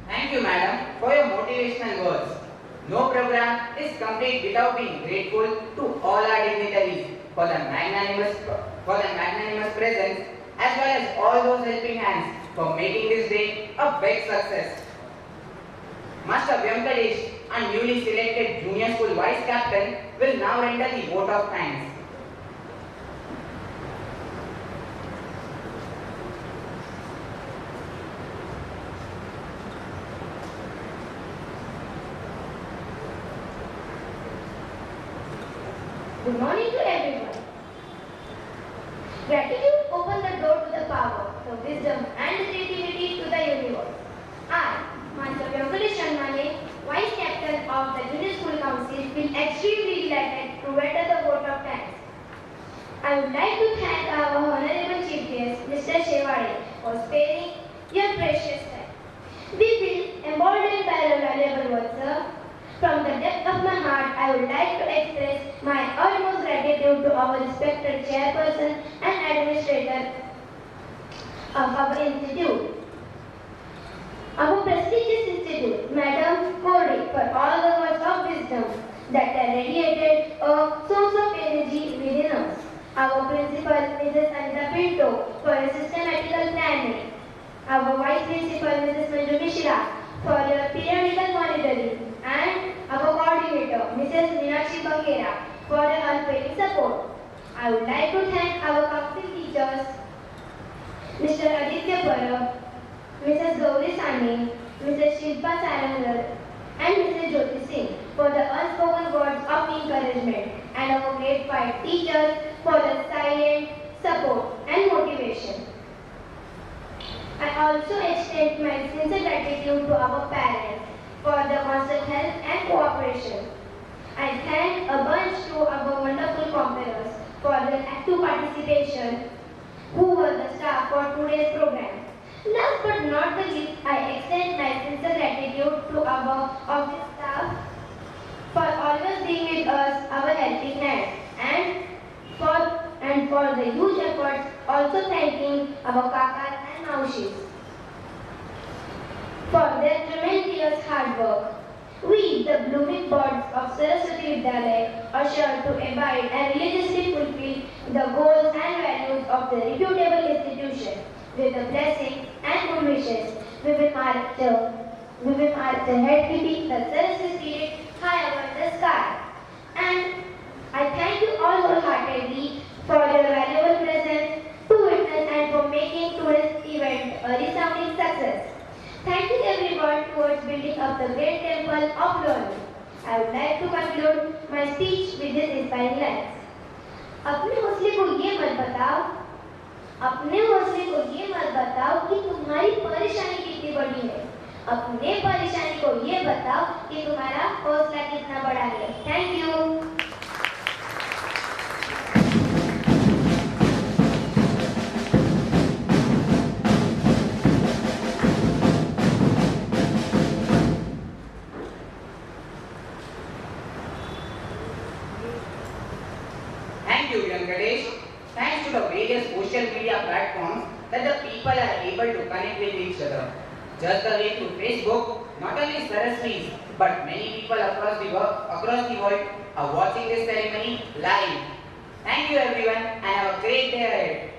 Thank you, madam, for your motivational words. No program is complete without being grateful to all our dignitaries for the magnanimous presence, as well as all those helping hands for making this day a big success. Master Venkatesh, our newly selected junior school vice captain, will now render the vote of thanks. Good morning to everyone. Gratitude opens the door to the power, the wisdom and the creativity to the universe. I, Master Venkatesh, Vice Captain of the Junior School Council, feel extremely delighted to render the vote of thanks. I would like to thank our Honorable Chief Guest, Mr. Shivare, for sparing your precious time. We feel emboldened by your valuable words, sir. From the depth of my heart, I would like to express my utmost gratitude to our respected chairperson and administrator of our institute. Our prestigious institute, Madam Cody, for all the words of wisdom that have radiated a source of energy within us. Our principal, Mrs. Anita Pinto, for her systematical planning. Our vice principal, Mrs. Manju Mishra, for your periodical monitoring. And our coordinator, Mrs. Meenakshi Bangera, for their unfailing support. I would like to thank our council teachers, Mr. Aditya Parab, Mrs. Gauri Sani, Mrs. Shilpa Sarangar, and Mrs. Jyoti Singh for the unspoken words of encouragement, and our grade 5 teachers for the silent support and motivation. I also extend my sincere gratitude to our parents for the constant help and cooperation. I thank a bunch to our wonderful comparers for their active participation, who were the staff for today's program. Last but not the least, I extend my sincere gratitude to our office staff for always being with us, our helping hand, and for the huge efforts, also thanking our kakas and maushis for their tremendous hard work. We, the blooming birds of Saraswati Vidyalaya, are sure to abide and religiously fulfill the goals and values of the reputable institution. With the blessings and good wishes, we will march ahead, keeping the Saraswati spirit high above the sky. And I thank you all wholeheartedly for your valuable presence to witness and for making today's event a resounding success. Thank you everyone towards building up the great temple of learning. I would like to conclude my speech with this inspiring lines. अपने हौसले को ये मत बताओ कि तुम्हारी परेशानी कितनी बड़ी है. अपने परेशानी को ये बताओ कि तुम्हारा हौसला कितना बड़ा है. Thank you. Thank you, Venkatesh. Thanks to the various social media platforms that the people are able to connect with each other. Just the way through Facebook, not only Saraswatis, but many people across the world are watching this ceremony live. Thank you everyone and have a great day ahead.